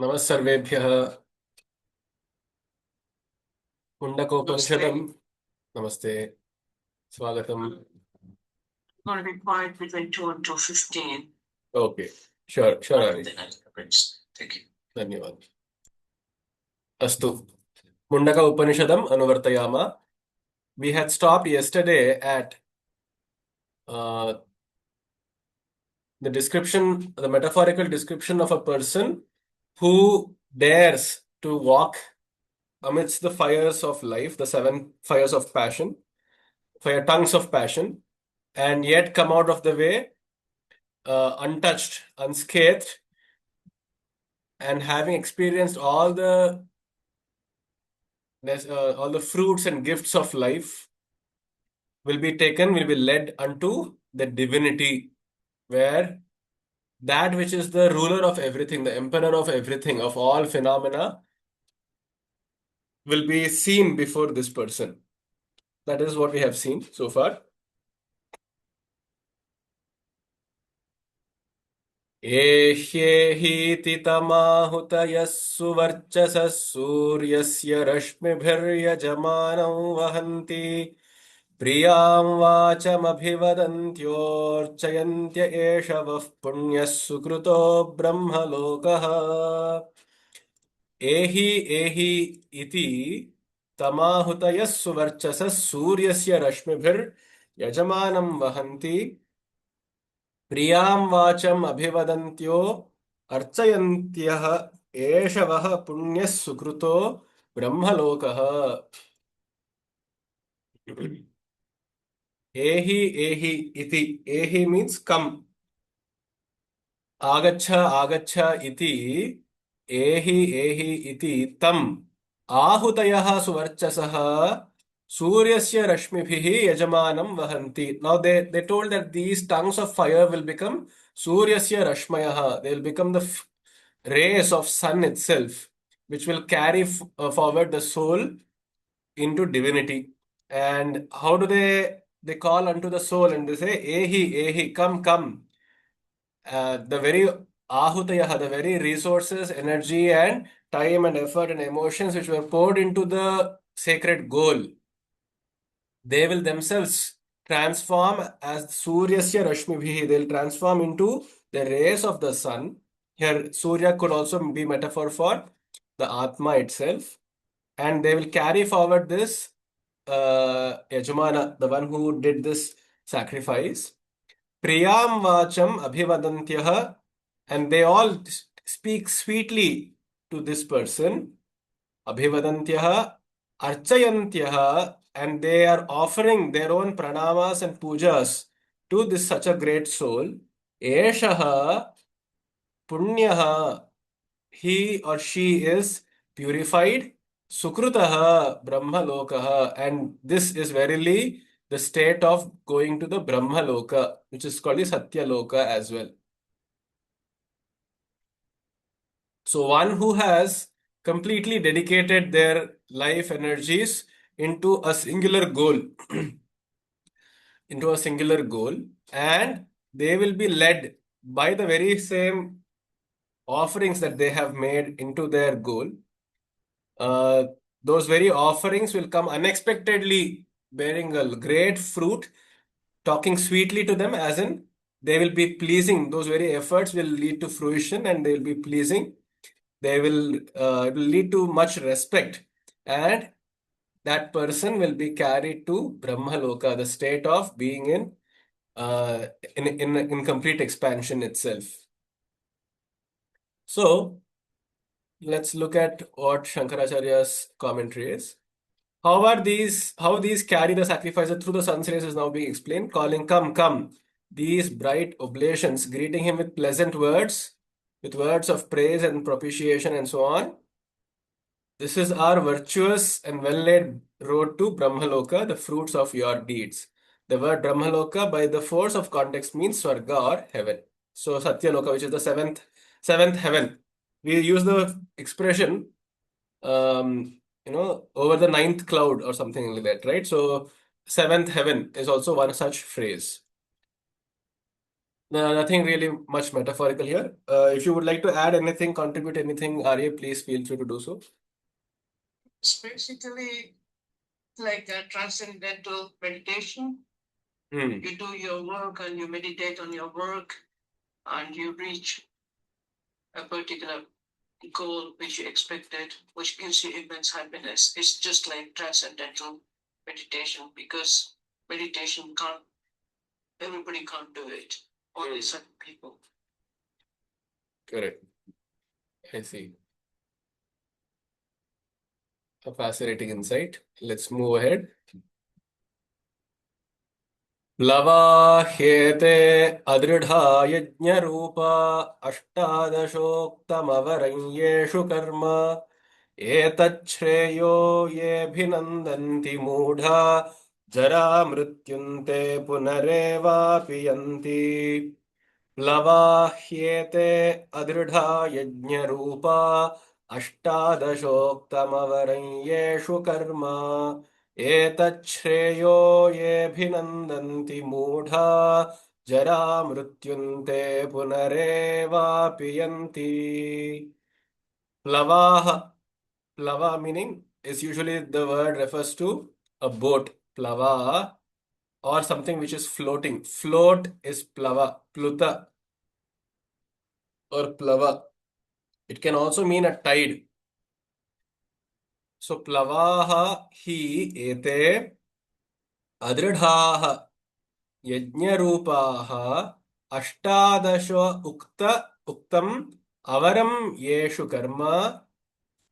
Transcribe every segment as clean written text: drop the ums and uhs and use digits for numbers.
नमस्सर्वेभ्यः मुण्डकोपनिषदम् नमस्ते स्वागतम् Going to be quiet between 2 and 2:15. Okay sure Arya Thank you. धन्यवादः अस्तु Mundaka उपनिषदम् अनुवर्तयाम. We had stopped yesterday at the description, the metaphorical description of a person who dares to walk amidst the fires of life, the 7 fires of passion, fire tongues of passion, and yet come out of the way untouched, unscathed, and having experienced all the fruits and gifts of life, will be led unto the divinity, where that which is the ruler of everything, the emperor of everything, of all phenomena, will be seen before this person. That is what we have seen so far. एह्येहीति तमाहुत यः सुवर्चसः सूर्यस्य रश्मिभिर्यजमानौ वहन्ति प्रियां वाचमभिवदन्त्योर्चयन्त्य एष वः पुण्यः सुकृतो ब्रह्मलोकः. एहि एहि इति तमाहुत यः सुवर्चसः सूर्यस्य रश्मिभिर्यजमानं वहन्ति प्रियां वाचम् अभिवदन्त्यो अर्चयन्त्यः एष वः पुण्यः सुकृतो ब्रह्मलोकः. एहि एहि इति. एहि means come. आगच्छ आगच्छ इति. एहि एहि इति तम् आहुतयः सुवर्चसः सूर्यस्य रश्मिभिः यजमानं वहन्ति. Now they told that these tongues of fire will become सूर्यस्य रश्मयः. They will become the rays of sun itself, which will carry forward the soul into divinity. And how do they call unto the soul, and they say ehi ehi, come come. The very ahutayah, the very resources, energy and time and effort and emotions which were poured into the sacred goal, they will themselves transform as Suryasya Rashmibhi. They'll transform into the rays of the sun. Here, Surya could also be metaphor for the Atma itself. And they will carry forward this Yajamana, the one who did this sacrifice. Priyam Vacham Abhivadantyah. And they all speak sweetly to this person. Abhivadantyah, Archayantyah, and they are offering their own pranamas and pujas to this such a great soul. Eshaha Punyaha, he or she is purified. Sukrutaha Brahmalokaha, and this is verily the state of going to the Brahmaloka, which is called the Satyaloka as well. So one who has completely dedicated their life energies into a singular goal, into a singular goal, and they will be led by the very same offerings that they have made into their goal. Those very offerings will come unexpectedly, bearing a great fruit, talking sweetly to them, as in they will be pleasing. Those very efforts will lead to fruition and they will be pleasing. They will, it will lead to much respect, and that person will be carried to Brahmaloka, the state of being in complete expansion itself. So let's look at what Shankaracharya's commentary is. How these carry the sacrifices through the sun's rays is now being explained, calling, come, come, these bright oblations, greeting him with pleasant words, with words of praise and propitiation and so on. This is our virtuous and well-laid road to Brahmaloka, the fruits of your deeds. The word Brahmaloka by the force of context means Swarga or heaven. So Satyaloka, which is the seventh heaven. We use the expression over the ninth cloud or something like that, right? So seventh heaven is also one such phrase. No, nothing really much metaphorical here. If you would like to add anything, contribute anything, Arya, please feel free to do so. It's basically like a transcendental meditation. Hmm. You do your work and you meditate on your work and you reach a particular goal which you expected, which gives you immense happiness. It's just like transcendental meditation because meditation can't, everybody can't do it, only certain people. Correct. I see. A fascinating insight. Let's move ahead. प्लवाह्येते अदृढा यज्ञरूपा अष्टादशोक्तमवरं कर्म एतच्छ्रेयो येऽभिनन्दन्ति मूढा जरामृत्युन्ते पुनरेवापि यन्ति प्लवाह्येते अदृढा यज्ञरूपा अष्टादशोक्तमवरं कर्म एतच्छ्रेयो येऽभिनन्दन्ति मूढा जरामृत्युन्ते पुनरेवापि यन्ति Plavaha. Plava meaning is usually the word refers to a boat, plava, or something which is floating. Float is plava, pluta, or plava. It can also mean a tide. So plavaha hi ete adridhaha yajnarupaha अष्टादश uktam avaram yeshu karma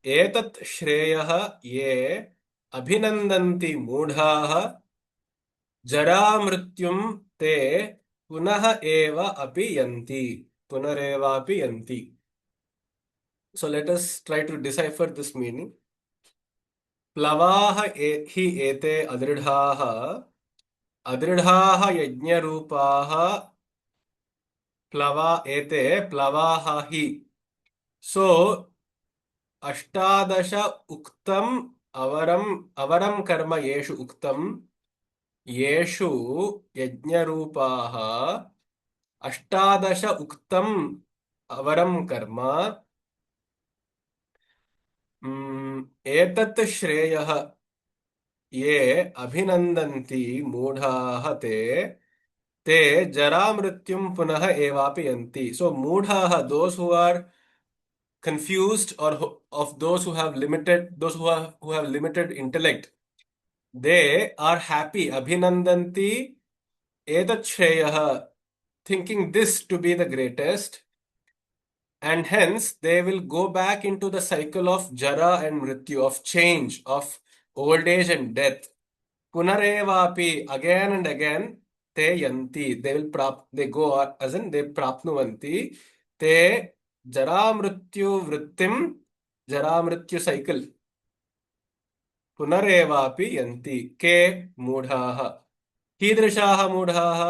एतत् श्रेयः ये अभिनन्दन्ति मूढाः जरामृत्युं ते पुनः एव अपि यन्ति पुनरेवापि यन्ति. So let us try to decipher this meaning. प्लवाः हि एते अदृढाः अदृढाः यज्ञरूपाः प्लवा एते प्लवाः हि. So अष्टादश उक्तम् अवरं कर्म येषु उक्तम् येषु यज्ञरूपाः अष्टादश उक्तम् अवरं कर्म एतत् श्रेयः ये अभिनन्दन्ति मूढाः ते जरामृत्युं पुनः एवापि यन्ति. So मूढाः, those who are confused or of those who have limited intellect, they are happy. Abhinandanti etat shreyah, thinking this to be the greatest, and hence they will go back into the cycle of jara and mrityu, of change, of old age and death. Punarevapi, again and again, te yanti, they go as in they prapnuvanti, te jara mrityu vrittim, jara mrityu cycle. पुनरेवापि यन्ति के मूढाः कीदृशाः मूढाः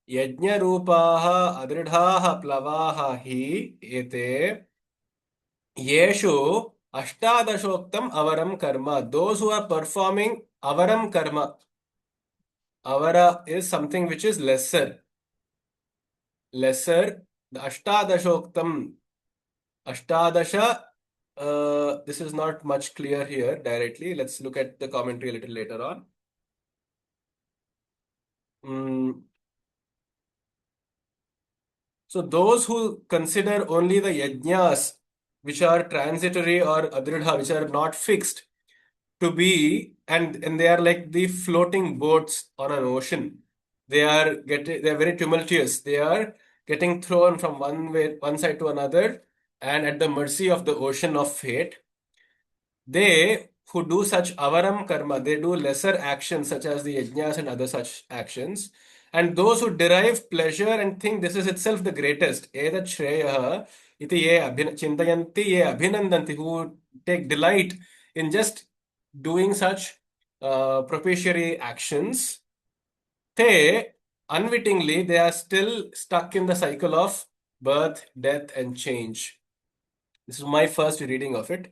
यज्ञरूपाः अदृढाः प्लवाः हि एते येषु अष्टादशोक्तम् अवरं कर्म. Those who are performing avaram karma. Avara is something which is lesser. The ashtadashoktam. Ashtadasha, this is not much clear here directly. Let's look at the commentary a little later on. So those who consider only the yajnas, which are transitory or adridha, which are not fixed, to be, and they are like the floating boats on an ocean. They are very tumultuous. They are getting thrown from one side to another, and at the mercy of the ocean of fate. They who do such avaram karma, they do lesser actions such as the yajnas and other such actions. And those who derive pleasure and think this is itself the greatest, edat shreyaha iti ye chintayanti ye abhinandanti, who take delight in just doing such propitiatory actions, they unwittingly they are still stuck in the cycle of birth, death, and change. This is my first reading of it.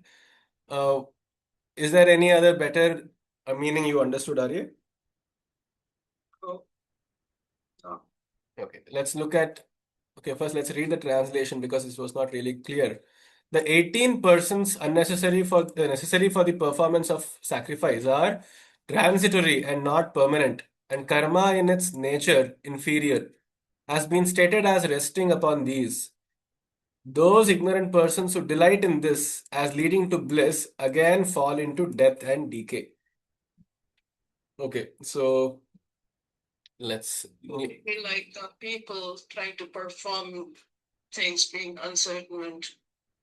Is there any other better meaning you understood, Arya? Oh, no. Okay, let's look at. Okay, first let's read the translation because this was not really clear. The 18 persons necessary for the performance of sacrifice are transitory and not permanent, and karma in its nature inferior has been stated as resting upon these. Those ignorant persons who delight in this as leading to bliss again fall into death and decay. Okay, so let's. Like people trying to perform things, being uncertain and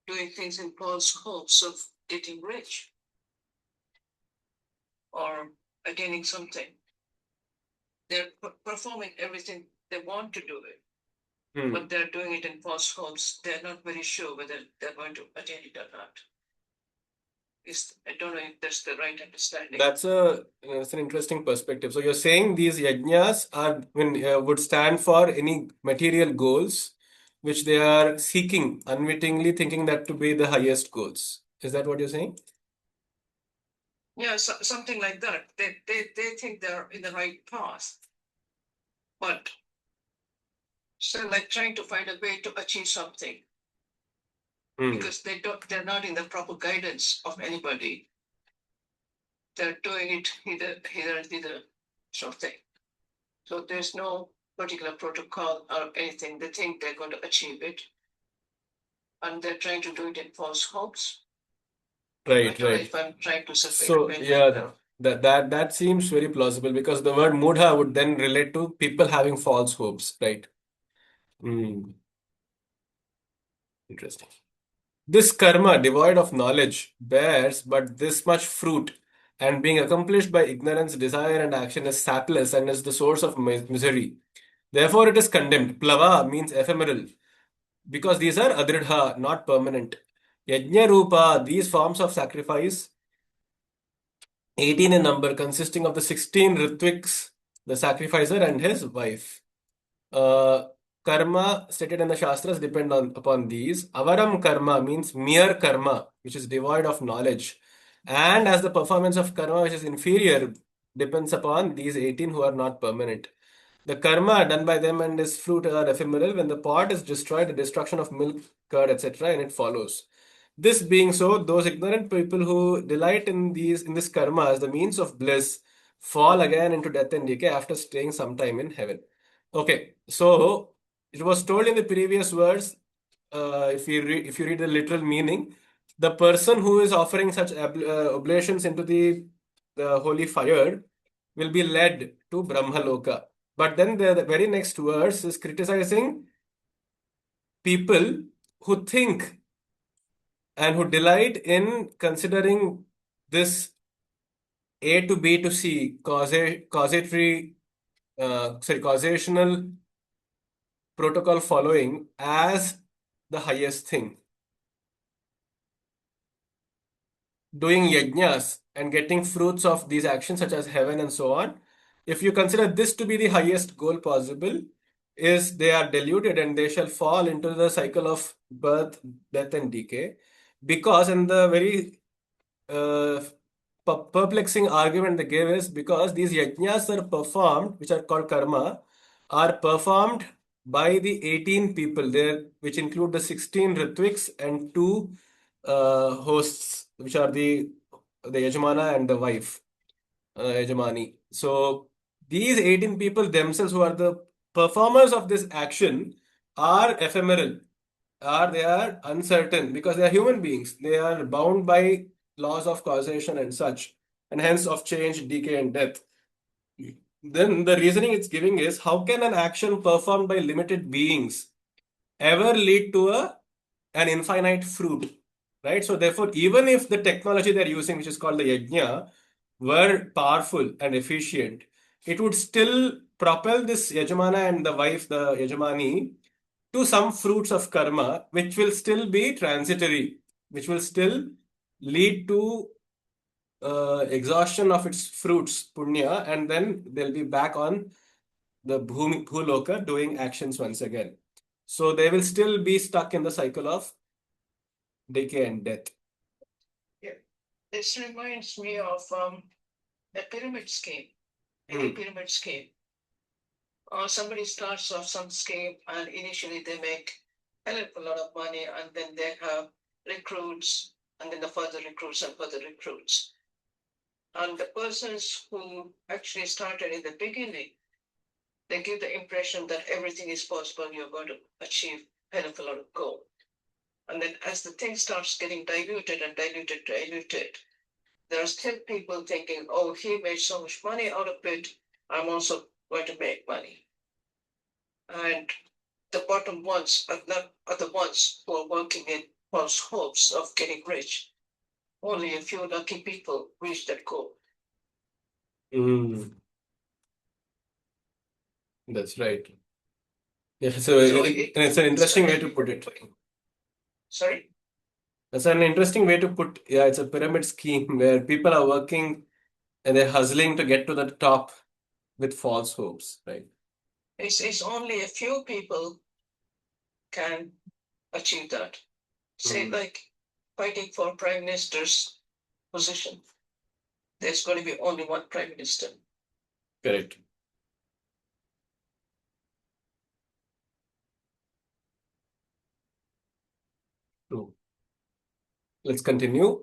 doing things in false hopes of getting rich or attaining something. They're performing everything they want to do it, but they're doing it in false hopes. They're not very sure whether they're going to attain it or not. I don't know if that's the right understanding. That's an interesting perspective. So you're saying these yajnas would stand for any material goals which they are seeking, unwittingly thinking that to be the highest goals. Is that what you're saying? Yeah, something like that. They think they're in the right path, but still like trying to find a way to achieve something because they're not in the proper guidance of anybody. They're doing it either sort of thing. So there's no particular protocol or anything. They think they're going to achieve it, and they're trying to do it in false hopes. I Right, don't know right. if I'm trying to So explain yeah, that seems very plausible because the word mudha would then relate to people having false hopes, right? Hmm. Interesting. This karma, devoid of knowledge, bears but this much fruit, and being accomplished by ignorance, desire, and action is sapless and is the source of misery. Therefore, it is condemned. Plava means ephemeral, because these are adridha, not permanent. Yajna rupa, these forms of sacrifice, 18 in number, consisting of the 16 ritviks, the sacrificer, and his wife. Uh, Karma stated in the Shastras depend upon these. Avaram karma means mere karma, which is devoid of knowledge. And as the performance of karma, which is inferior, depends upon these 18 who are not permanent. The karma done by them and its fruit are ephemeral. When the pot is destroyed, the destruction of milk, curd, etc., and it follows. This being so, those ignorant people who delight in this karma as the means of bliss fall again into death and decay after staying some time in heaven. Okay, so it was told in the previous verse. If you read the literal meaning, the person who is offering such oblations into the holy fire will be led to Brahmaloka. But then the very next verse is criticizing people who think and who delight in considering this A to B to C causational protocol following as the highest thing. Doing yajnas and getting fruits of these actions, such as heaven and so on, if you consider this to be the highest goal possible, is they are deluded and they shall fall into the cycle of birth, death, and decay. Because, in the very uh, perplexing argument they gave is because these yajnas are performed, which are called karma, are performed by the 18 people there, which include the 16 ritviks and two hosts, which are the Yajamana and the wife, Yajamani. So these 18 people themselves, who are the performers of this action, are ephemeral, or they are uncertain because they are human beings. They are bound by laws of causation and such, and hence of change, decay, and death. Then the reasoning it's giving is how can an action performed by limited beings ever lead to an infinite fruit, right? So therefore, even if the technology they're using, which is called the yajna, were powerful and efficient, it would still propel this yajamana and the wife, the yajamani, to some fruits of karma, which will still be transitory, which will still lead to exhaustion of its fruits, punya, and then they'll be back on the bhuloka doing actions once again. So they will still be stuck in the cycle of decay and death. Yeah. This reminds me of a pyramid scheme, any pyramid scheme. Or somebody starts off some scheme and initially they make a lot of money and then they have recruits and then the further recruits and further recruits. And the persons who actually started in the beginning, they give the impression that everything is possible, you're going to achieve a lot of goal. And then as the thing starts getting diluted and diluted, there are still people thinking, oh, he made so much money out of it, I'm also going to make money. And the bottom ones are the ones who are working in false hopes of getting rich. Only a few lucky people reach that goal. Mm, that's right. Yeah, so it's an interesting way to put it. Sorry? That's an interesting way to put, yeah, it's a pyramid scheme where people are working and they're hustling to get to the top with false hopes, right? It's only a few people can achieve that. Say, like fighting for prime minister's position. There's going to be only one prime minister. Correct. True. Let's continue.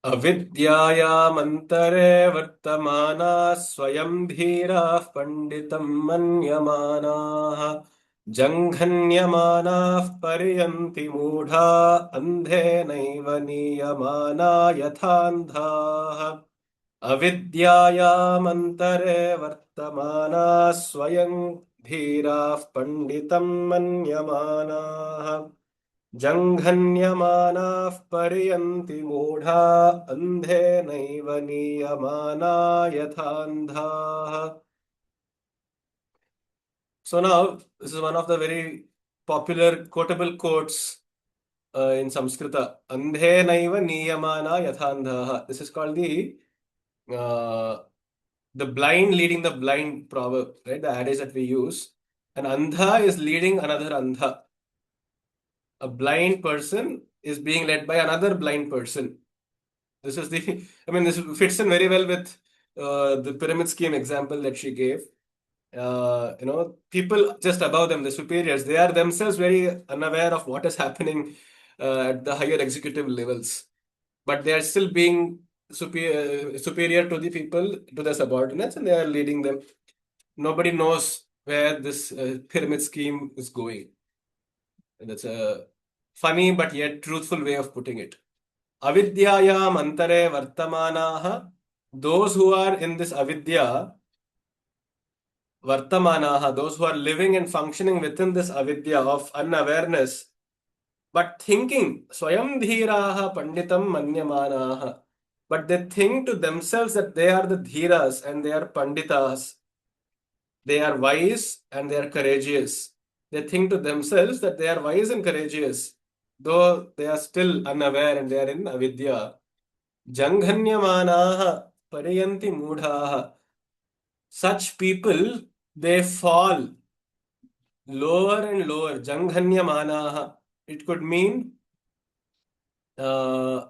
अविद्यायामन्तरे वर्तमानाः स्वयं धीराः पण्डितं मन्यमानाः जङ्घन्यमानाः पर्यन्ति मूढा अन्धेनैव नीयमाना यथान्धाः अविद्यायामन्तरे वर्तमानाः स्वयं धीराः पण्डितं मन्यमानाः जङ्घन्यमानाः पर्यन्ति मूढा अन्धेनैव नीयमाना यथान्धाः. So now, this is one of the very popular quotable quotes in Sanskrita. Andhenaiva niyamana yathandhaha. This is called uh, the blind leading the blind proverb, right? The adage that we use. An andha is leading another andha. A blind person is being led by another blind person. This is I mean, this fits in very well with the pyramid scheme example that she gave. People just above them, the superiors, they are themselves very unaware of what is happening at the higher executive levels, but they are still being superior to the people, to the subordinates, and they are leading them. Nobody knows where this pyramid scheme is going. And that's a funny but yet truthful way of putting it. Avidyayam antare vartamanaha. Those who are in this avidya, vartamanaha, those who are living and functioning within this avidya of unawareness, but thinking, swayam dhiraha panditam manyamanaha. But they think to themselves that they are the dhiras and they are panditas. They are wise and they are courageous. They think to themselves that they are wise and courageous, though they are still unaware and they are in avidya. Janghanyamanaha pariyanti mudhaha. Such people, they fall lower and lower. Janghanyamanaha. It could mean uh,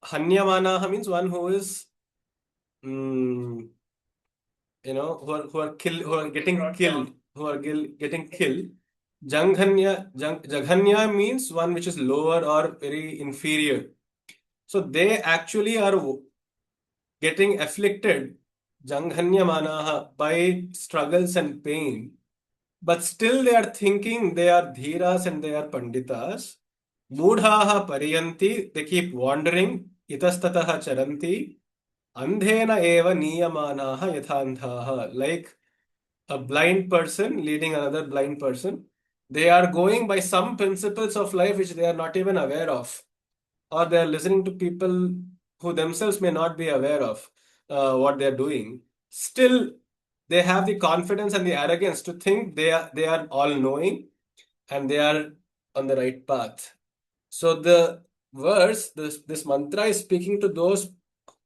hanyamanaha means one who is mm, who are getting killed, getting killed. Jaghanya means one which is lower or very inferior. So they actually are getting afflicted, janghanyamanaha, by struggles and pain. But still they are thinking they are dhiras and they are panditas. Mudhaha pariyanti, they keep wandering. Itastataha charanti. Andhena eva niyamanaha yathandhaha. Like a blind person leading another blind person. They are going by some principles of life which they are not even aware of, or they are listening to people who themselves may not be aware of what they are doing. Still, they have the confidence and the arrogance to think they are all knowing and they are on the right path. So the verse, this mantra is speaking to those,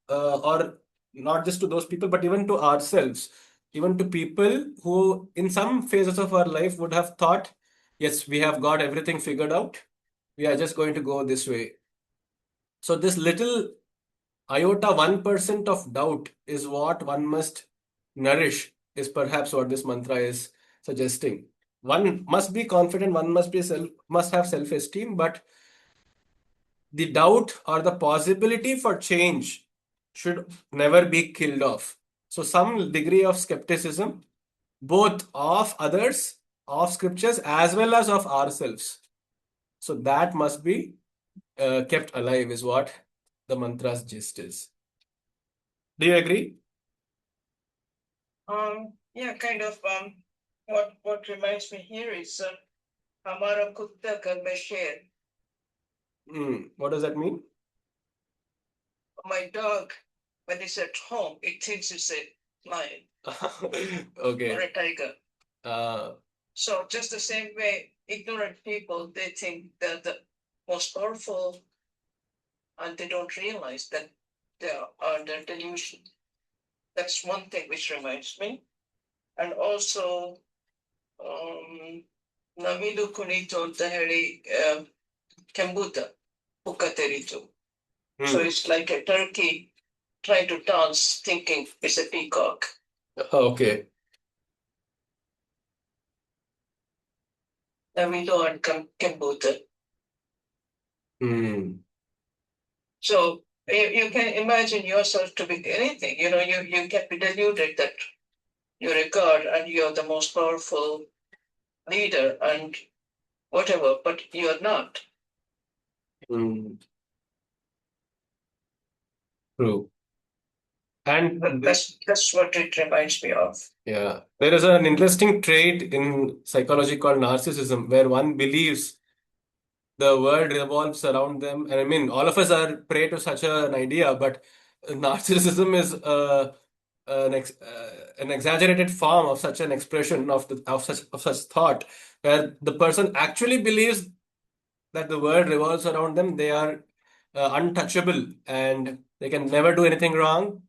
or not just to those people, but even to ourselves, even to people who, in some phases of our life, would have thought, yes, we have got everything figured out. We are just going to go this way. So this little iota 1% of doubt is what one must nourish is perhaps what this mantra is suggesting. One must be confident, one must have self-esteem, but the doubt or the possibility for change should never be killed off. So some degree of skepticism, both of others, of scriptures, as well as of ourselves. So that must be kept alive, is what the mantra's gist is. Do you agree? Yeah, kind of. What reminds me here is Hamara Kutta Kar Main Sher. What does that mean? My dog, when it's at home, it thinks it's a lion or Okay. a tiger. Uh, So just the same way, ignorant people, they think they're the most powerful, and they don't realize that they are under delusion. That's one thing which reminds me. And also, Navidu Kunito Taheri Kembuta Pukateritu. So it's like a turkey trying to dance, thinking it's a peacock. Okay. Navidu and Kembuta. Hmm. So you can imagine yourself to be anything. You know, you can be deluded that you're a god and you're the most powerful leader and whatever, but you're not. True. And That's what it reminds me of. yeah, there is an interesting trait in psychology called narcissism, where one believes the world revolves around them. And I mean, all of us are prey to such an idea, but narcissism is an exaggerated form of such an expression of such thought, where the person actually believes that the world revolves around them. They are untouchable and they can never do anything wrong.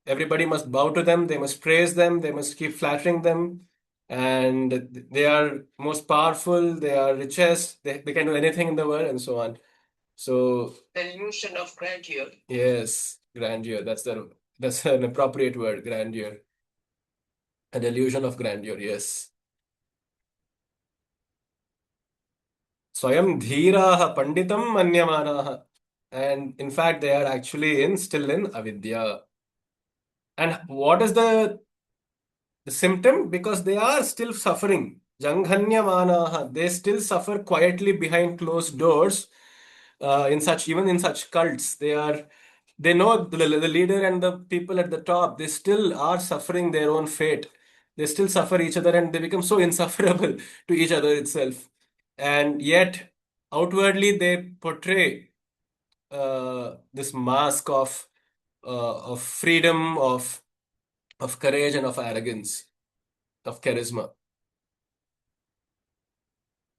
Everybody must bow to them, they must praise them, they must keep flattering them. And they are most powerful, they are richest, they can do anything in the world, and so on. So, the illusion of grandeur. Yes, grandeur. That's an appropriate word, grandeur. A delusion of grandeur, yes. Swayam dhiraha panditam manyamanaha. And in fact, they are actually still in avidya. And what is the symptom? Because they are still suffering. Janghanyamanaha. They still suffer quietly behind closed doors. Even in such cults, they know the leader and the people at the top, they still are suffering their own fate. They still suffer each other and they become so insufferable to each other itself. And yet, outwardly, they portray this mask of freedom, of courage, and of arrogance, of charisma.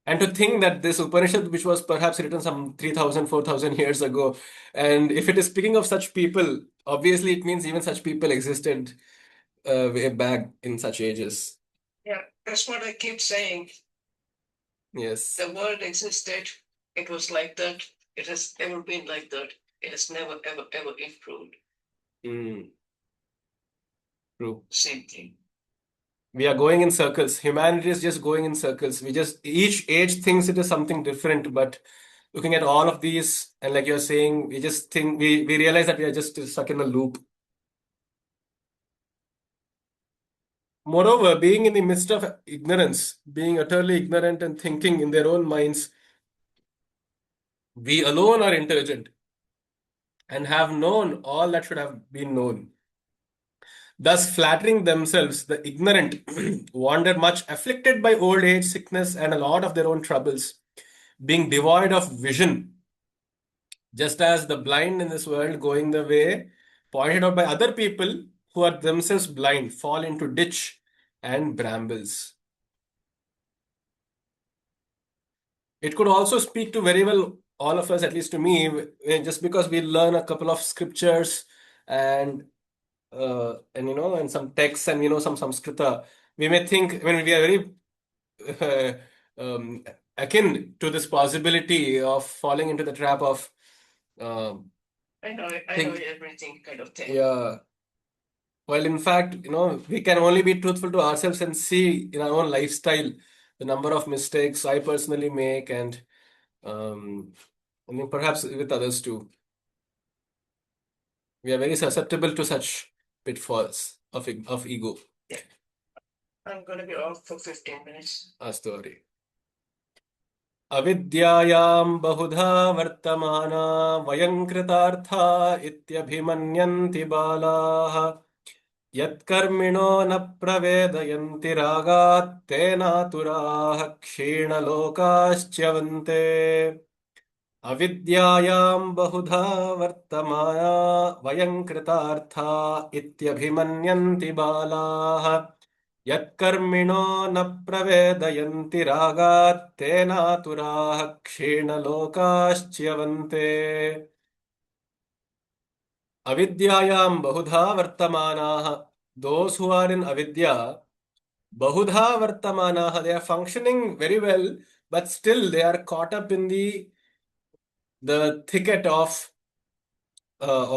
And to think that this Upanishad, which was perhaps written some 3,000, 4,000 years ago, and if it is speaking of such people, obviously it means even such people existed way back in such ages. Yeah, that's what I keep saying. Yes. The world existed, it was like that, it has ever been like that, it has never, ever, ever improved. True. Same thing. We are going in circles. Humanity is just going in circles. Each age thinks it is something different, but looking at all of these, and like you're saying, we just think, we realize that we are just stuck in a loop. Moreover, being in the midst of ignorance, being utterly ignorant and thinking in their own minds, we alone are intelligent and have known all that should have been known. Thus, flattering themselves, the ignorant wander much afflicted by old age, sickness, and a lot of their own troubles, being devoid of vision, just as the blind in this world going the way pointed out by other people who are themselves blind fall into ditch and brambles. It could also speak to very well all of us, at least to me, just because we learn a couple of scriptures and and some texts and some Samskrita, we may think, I mean, we are very akin to this possibility of falling into the trap of I know everything kind of thing. Yeah. While in fact, we can only be truthful to ourselves and see in our own lifestyle the number of mistakes I personally make, and um, I mean, perhaps with others too. We are very susceptible to such pitfalls of ego. I'm going to be off for 15 minutes. Astu Hari. अविद्यायां बहुधा वर्तमाना वयं कृतार्था इत्यभिमन्यन्ति बालाः यत्कर्मिणो न प्रवेदयन्ति रागात् तेनातुराः क्षीणलोकाश्च्यवन्ते अविद्यायां बहुधा वर्तमाना वयं कृतार्था इत्यभिमन्यन्ति बालाः यत्कर्मिणो न प्रवेदयन्ति रागात् तेनातुराः क्षीणलोकाश्च्यवन्ते अविद्यायां बहुधा वर्तमानाः those who are in avidya bahudha vartamanaha, they are functioning very well, but still they are caught up in the thicket of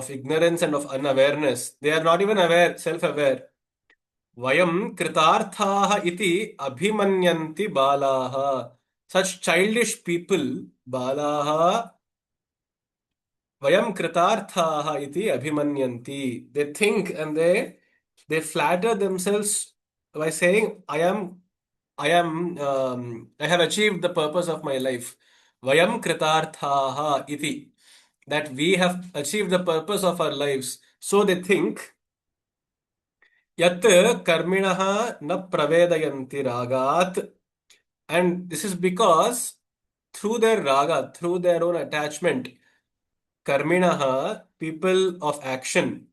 ignorance and of unawareness. They are not even aware, self-aware. Vayam kritarthaha iti abhimanyanti balaha. Such childish people, balaha, vayam kritarthaha iti abhimanyanti. They think and they flatter themselves by saying, I have achieved the purpose of my life. Vayam kritarthaha iti. That we have achieved the purpose of our lives. So they think, yat karminaha na pravedayanti ragat. And this is because through their raga, through their own attachment, karminaha, people of action,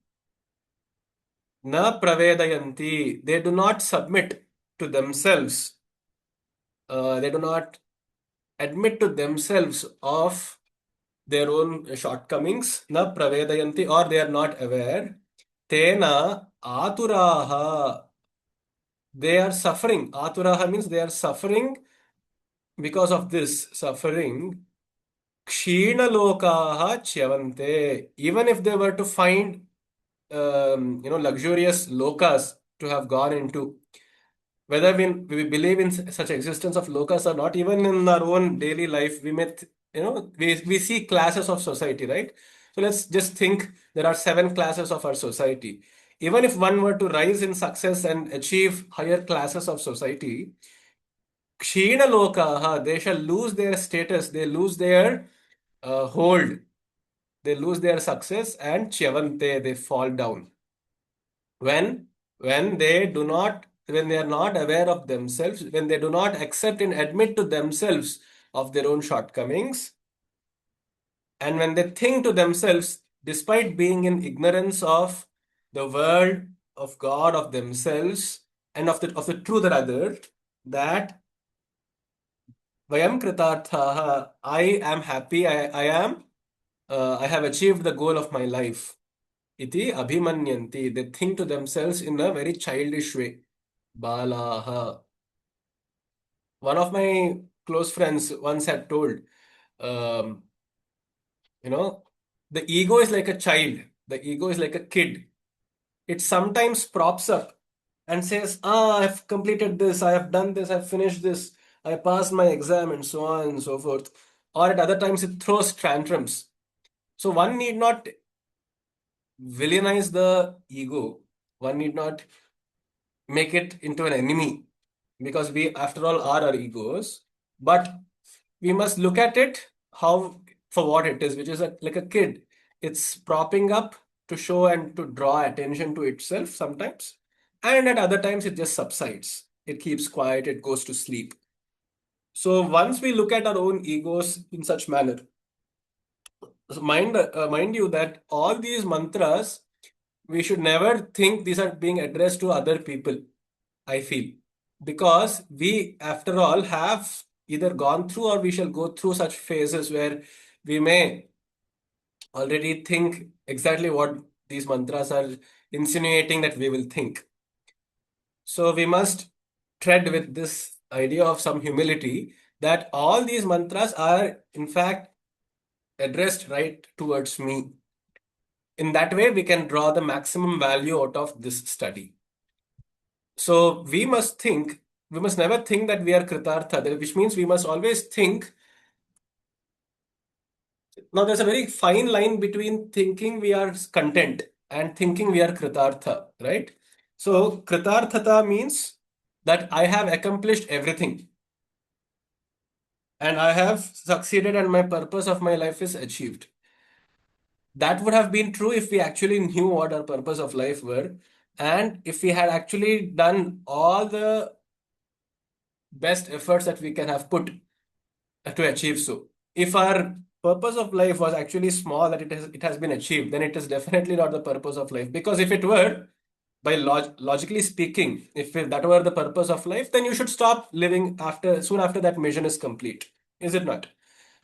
na pravedayanti, they do not submit to themselves. They do not admit to themselves of their own shortcomings, na pravedayanti, or they are not aware. Tena aturaha, they are suffering. Aturaha means they are suffering because of this suffering. Kshinalokaha chyavante. Even if they were to find, luxurious lokas to have gone into, whether we believe in such existence of lokas or not, even in our own daily life, we see classes of society, right? So let's just think there are 7 classes of our society. Even if one were to rise in success and achieve higher classes of society, kshina lokaha, they shall lose their status, they lose their hold, they lose their success, and chavante, they fall down. When when they do not, when they are not aware of themselves, when they do not accept and admit to themselves of their own shortcomings, and when they think to themselves, despite being in ignorance of the world, of God, of themselves, and of the truth rather, that vayam kritarthaha, I am happy, I have achieved the goal of my life. Iti abhimanyanti. They think to themselves in a very childish way. Balaha. One of my close friends once had told, um, you know, the ego is like a child. The ego is like a kid. It sometimes props up and says, I've completed this, I have done this, I've finished this, I passed my exam, and so on and so forth. Or at other times, it throws tantrums. So one need not villainize the ego. One need not make it into an enemy, because we, after all, are our egos. But we must look at it how, for what it is, which is like a kid. It's propping up to show and to draw attention to itself sometimes, and at other times it just subsides. It keeps quiet. It goes to sleep. So once we look at our own egos in such manner, so mind you that all these mantras, we should never think these are being addressed to other people, I feel. Because we, after all, have either gone through or we shall go through such phases where we may already think exactly what these mantras are insinuating that we will think. So we must tread with this idea of some humility that all these mantras are, in fact, addressed right towards me. In that way, we can draw the maximum value out of this study. So we must never think that we are Kritartha, which means we must always think. Now, there's a very fine line between thinking we are content and thinking we are Kritartha, right? So, Kritarthata means that I have accomplished everything and I have succeeded and my purpose of my life is achieved. That would have been true if we actually knew what our purpose of life were and if we had actually done all the best efforts that we can have put to achieve so. If our purpose of life was actually small that it has been achieved, then it is definitely not the purpose of life. Because if it were, by logically speaking, if that were the purpose of life, then you should stop living after soon after that mission is complete, is it not?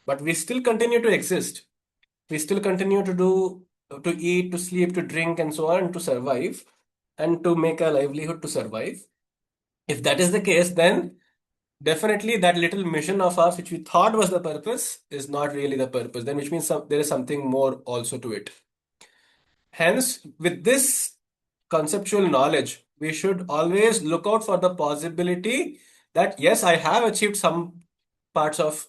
But we still continue to exist. We still continue to eat, to sleep, to drink, and so on, to survive, and to make a livelihood to survive. If that is the case, then definitely that little mission of ours, which we thought was the purpose, is not really the purpose. Then, which means there is something more also to it. Hence, with this conceptual knowledge, we should always look out for the possibility that yes, I have achieved some parts of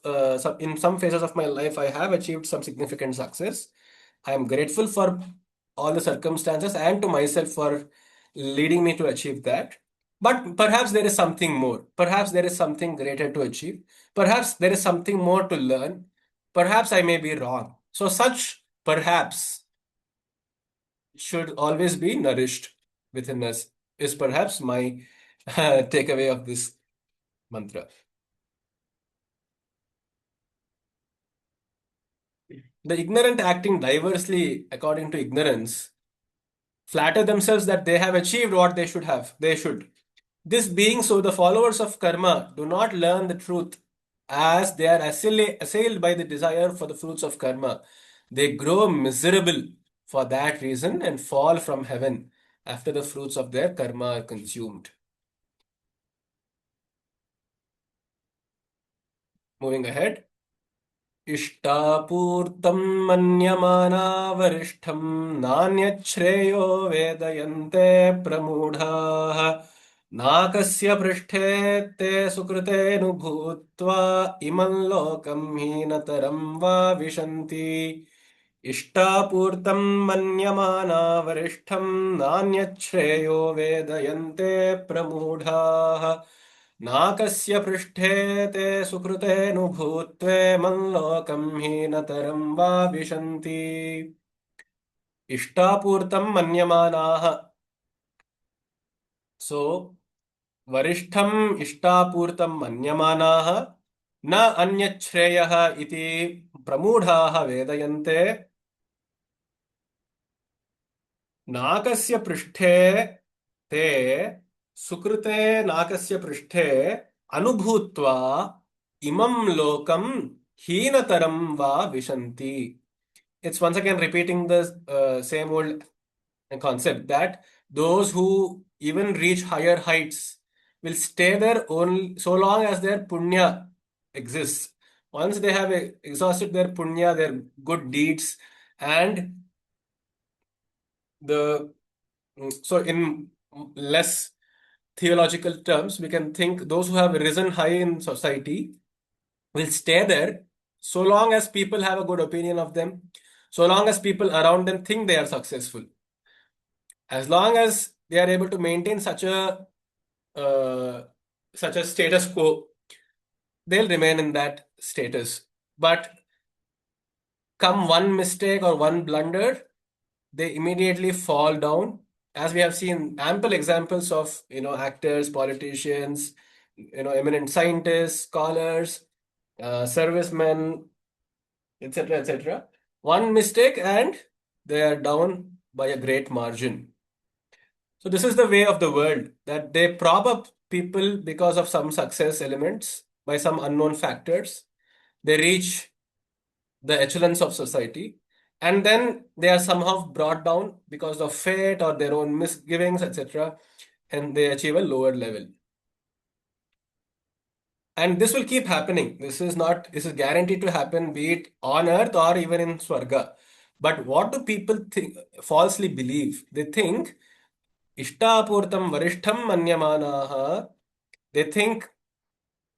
in some phases of my life, I have achieved some significant success. I am grateful for all the circumstances and to myself for leading me to achieve that. But perhaps there is something more. Perhaps there is something greater to achieve. Perhaps there is something more to learn. Perhaps I may be wrong. So, such perhaps should always be nourished within us, is perhaps my takeaway of this mantra. The ignorant acting diversely according to ignorance flatter themselves that they have achieved what they should. This being so, the followers of karma do not learn the truth as they are assailed by the desire for the fruits of karma. They grow miserable for that reason and fall from heaven after the fruits of their karma are consumed. Moving ahead. इष्टापूर्तं मन्यमाना वरिष्ठं नान्यच्छ्रेयो वेदयन्ते प्रमूढाः नाकस्य पृष्ठे ते सुकृतेऽनुभूत्वा इमं लोकं हीनतरं वा विशन्ति इष्टापूर्तं मन्यमाना वरिष्ठं नान्यच्छ्रेयो वेदयन्ते प्रमूढाः नाकस्य पृष्ठे ते सुकृतेऽनुभूत्वेमं लोकं हीनतरं वा विशन्ति इष्टापूर्तं मन्यमानाः सो वरिष्ठम् इष्टापूर्तं मन्यमानाः न अन्यच्छ्रेयः इति प्रमूढाः वेदयन्ते नाकस्य पृष्ठे ते सुकृते नाकस्य पृष्ठे अनुभूत्वा इमं लोकं हीनतरं वा विशन्ति. It's once again repeating the same old concept that those who even reach higher heights will stay there only so long as their punya exists. Once they have exhausted their punya, their good deeds, and the so in less theological terms, we can think those who have risen high in society will stay there so long as people have a good opinion of them, so long as people around them think they are successful. As long as they are able to maintain uh, such a status quo, they'll remain in that status. But come one mistake or one blunder, they immediately fall down. As we have seen ample examples of, actors, politicians, eminent scientists, scholars, servicemen, etc., etc. One mistake and they are down by a great margin. So this is the way of the world, that they prop up people because of some success elements by some unknown factors. They reach the echelons of society, and then they are somehow brought down because of fate or their own misgivings, etc., and they achieve a lower level. And this will keep happening. This is guaranteed to happen, be it on earth or even in Swarga. But what do people think, falsely believe? They think Ishtapurtam Varishtham Manyamanaha. They think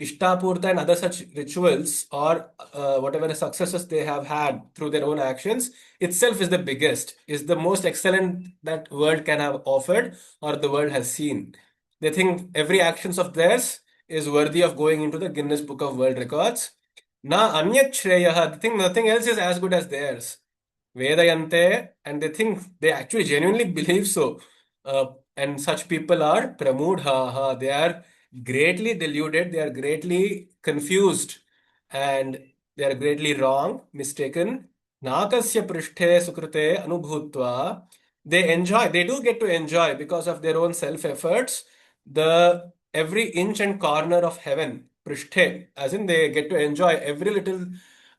Ishtapurta and other such rituals or whatever successes they have had through their own actions itself is the biggest, is the most excellent that world can have offered or the world has seen. They think every actions of theirs is worthy of going into the Guinness Book of World Records. Na anyat shreyaha, they think nothing else is as good as theirs. Vedayante, and they think they actually genuinely believe so. And such people are pramudha. They are greatly deluded, they are greatly confused, and they are greatly wrong, mistaken. Nakasya prishthe sukrute anubhutva. They enjoy, they do get to enjoy because of their own self efforts, the every inch and corner of heaven. Prishthe, as in they get to enjoy every little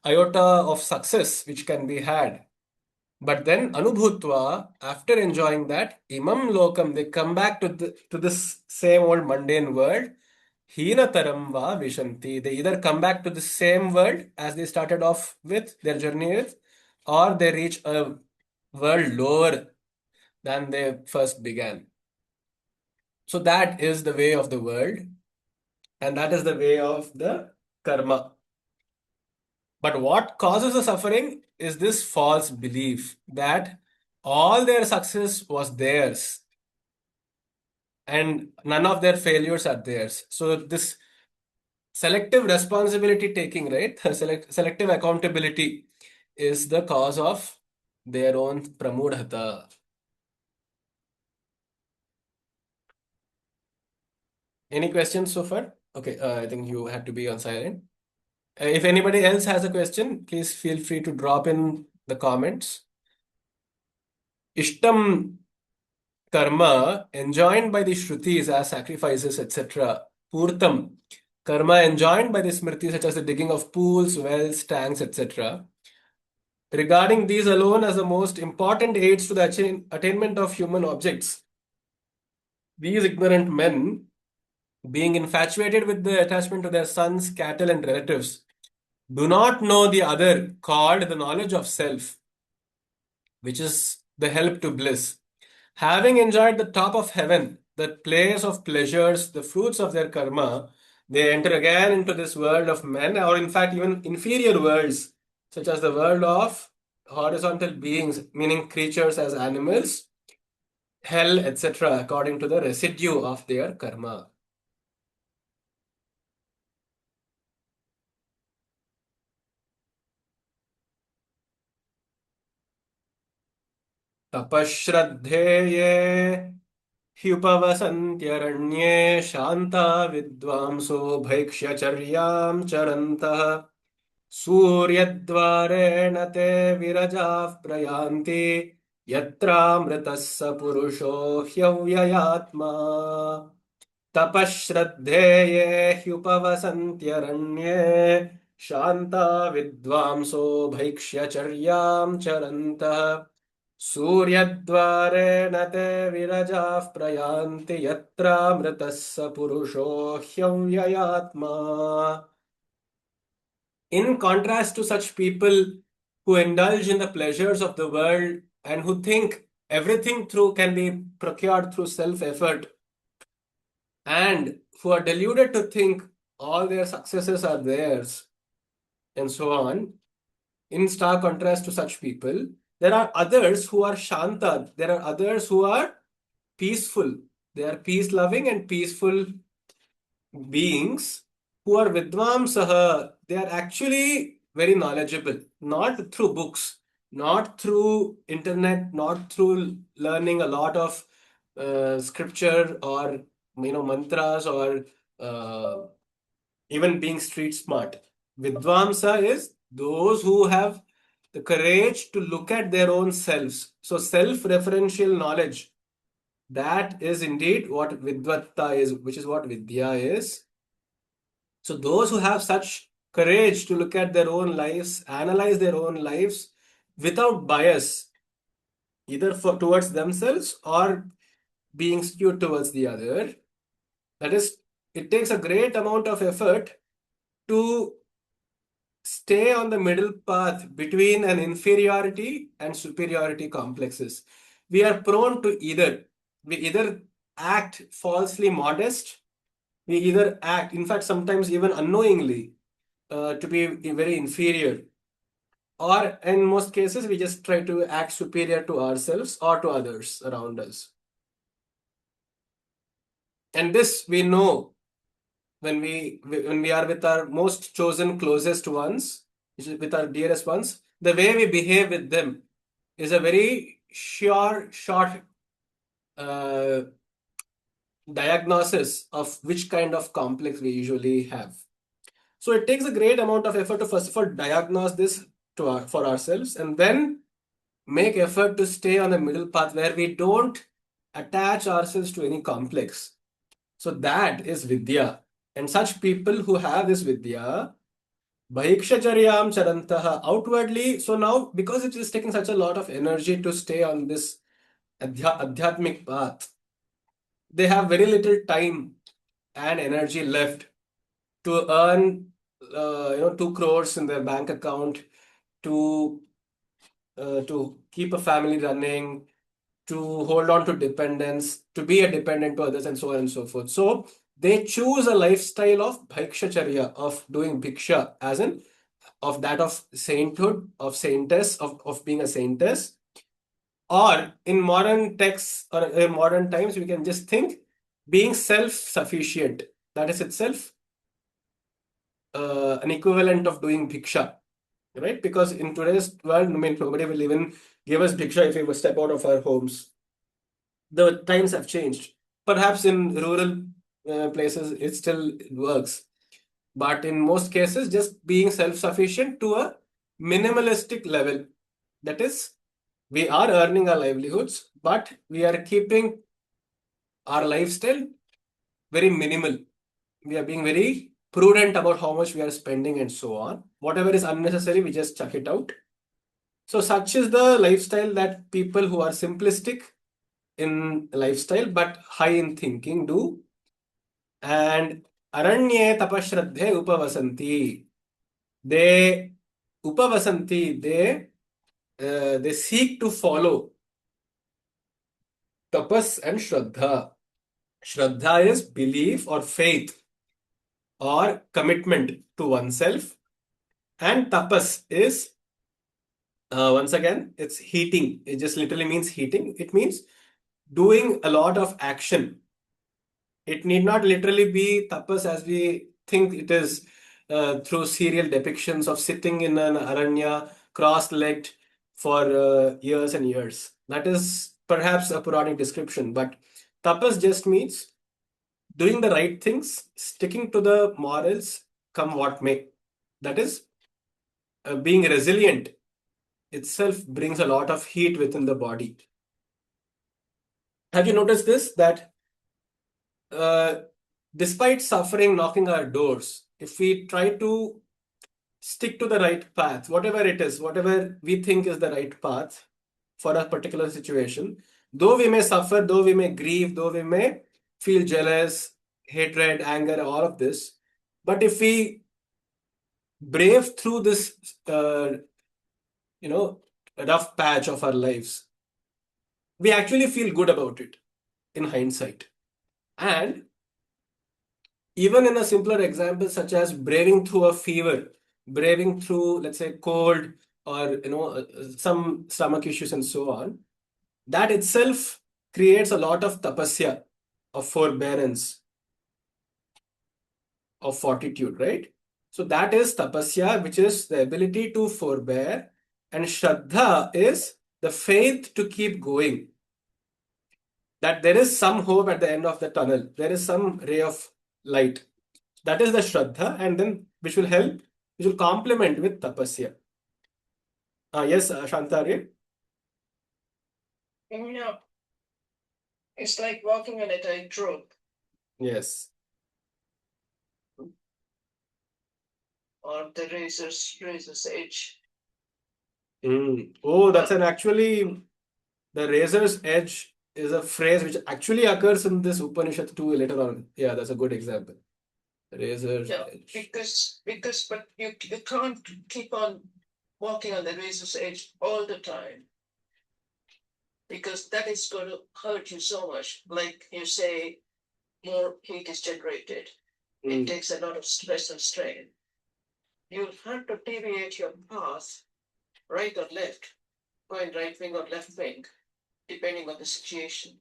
iota of success which can be had. But then Anubhutva, after enjoying that, Imam Lokam, they come back to this same old mundane world. Heenataram va Vishanti. They either come back to the same world as they started off with their journey with, or they reach a world lower than they first began. So that is the way of the world, and that is the way of the karma. But what causes the suffering is this false belief that all their success was theirs and none of their failures are theirs. So this selective responsibility taking, right? Selective accountability is the cause of their own pramudhata. Any questions so far? Okay, I think you had to be on silent. If anybody else has a question, please feel free to drop in the comments. Ishtam karma enjoined by the Shrutis as sacrifices, etc. Purtam, karma enjoined by the Smritis, such as the digging of pools, wells, tanks, etc. Regarding these alone as the most important aids to the attainment of human objects, these ignorant men, being infatuated with the attachment to their sons, cattle, and relatives, do not know the other called the knowledge of self, which is the help to bliss. Having enjoyed the top of heaven, the place of pleasures, the fruits of their karma, they enter again into this world of men, or in fact, even inferior worlds, such as the world of horizontal beings, meaning creatures as animals, hell, etc., according to the residue of their karma. तपश्रद्धेये ह्युपवसन्त्यरण्ये शान्ता विद्वांसो भैक्ष्यचर्यां चरन्तः सूर्यद्वारेण ते विरजाः प्रयान्ति यत्रामृतः स पुरुषो ह्यव्ययात्मा तपश्रद्धेये ह्युपवसन्त्यरण्ये शान्ता विद्वांसो भैक्ष्यचर्यां चरन्तः सूर्यद्वारेण ते विरजाः प्रयान्ति यत्रामृतः स पुरुषो ह्यव्ययात्मा. In contrast to such people who indulge in the pleasures of the world and who think everything through can be procured through self-effort, and who are deluded to think all their successes are theirs, and so on, in stark contrast to such people, there are others who are shanta, there are others who are peaceful. They are peace-loving and peaceful beings who are vidvamsaha. They are actually very knowledgeable, not through books, not through internet, not through learning a lot of scripture or mantras or even being street smart. Vidvamsa is those who have the courage to look at their own selves. So self-referential knowledge, that is indeed what Vidvatta is, which is what Vidya is. So those who have such courage to look at their own lives, analyze their own lives without bias, either towards themselves or being skewed towards the other, that is, it takes a great amount of effort to stay on the middle path between an inferiority and superiority complexes. We are prone to we either act falsely modest, we either act, in fact, sometimes even unknowingly, to be very inferior, or in most cases, we just try to act superior to ourselves or to others around us. And this we know when we are with our most chosen closest ones, with our dearest ones, the way we behave with them is a very short uh, diagnosis of which kind of complex we usually have. So it takes a great amount of effort to first of all diagnose this for ourselves, and then make effort to stay on the middle path where we don't attach ourselves to any complex. So that is Vidya. And such people who have this Vidya, Bhaikshacharyaam Charantaha, outwardly. So now, because it is taking such a lot of energy to stay on this Adhyatmic path, they have very little time and energy left to earn 2 crores in their bank account, to to keep a family running, to hold on to dependence, to be a dependent to others, and so on and so forth. So they choose a lifestyle of bhikshacharya, of doing bhiksha, as in of that of sainthood, of saintess, of being a saintess. Or in modern texts or in modern times, we can just think being self-sufficient. That is itself an equivalent of doing bhiksha, right? Because in today's world, I mean, nobody will even give us bhiksha if we step out of our homes. The times have changed. Perhaps in rural places, it still works. But in most cases, just being self-sufficient to a minimalistic level. That is, we are earning our livelihoods, but we are keeping our lifestyle very minimal. We are being very prudent about how much we are spending and so on. Whatever is unnecessary, we just chuck it out. So such is the lifestyle that people who are simplistic in lifestyle but high in thinking do. And aranye tapashraddhe upavasanti. They upavasanti, they seek to follow tapas and shraddha. Shraddha is belief or faith or commitment to oneself, and tapas is once again, it's heating. It just literally means heating. It means doing a lot of action. It need not literally be tapas as we think it is through serial depictions of sitting in an aranya cross-legged for years and years. That is perhaps a Puranic description, but tapas just means doing the right things, sticking to the morals, come what may. That is, being resilient itself brings a lot of heat within the body. Have you noticed this? That uh, despite suffering knocking our doors, if we try to stick to the right path, whatever it is, whatever we think is the right path for a particular situation, though we may suffer, though we may grieve, though we may feel jealous, hatred, anger, all of this, but if we brave through this, you know, rough patch of our lives, we actually feel good about it in hindsight. And even in a simpler example, such as braving through a fever, braving through, let's say, cold or some stomach issues and so on, that itself creates a lot of tapasya, of forbearance, of fortitude, right? So that is tapasya, which is the ability to forbear, and shraddha is the faith to keep going. That there is some hope at the end of the tunnel, there is some ray of light. That is the shraddha, and then which will help, which will complement with tapasya. Yes, Shantari? You know, it's like walking on a tightrope Yes. or the razor's edge. Oh, that's an actually, the razor's edge is a phrase which actually occurs in this Upanishad too later on. Yeah, that's a good example. razor's Yeah, edge. but you can't keep on walking on the razor's edge all the time, because that is going to hurt you so much. Like you say, more heat is generated. It takes a lot of stress and strain. You'll have to deviate your path, right or left, going right wing or left wing, depending on the situation.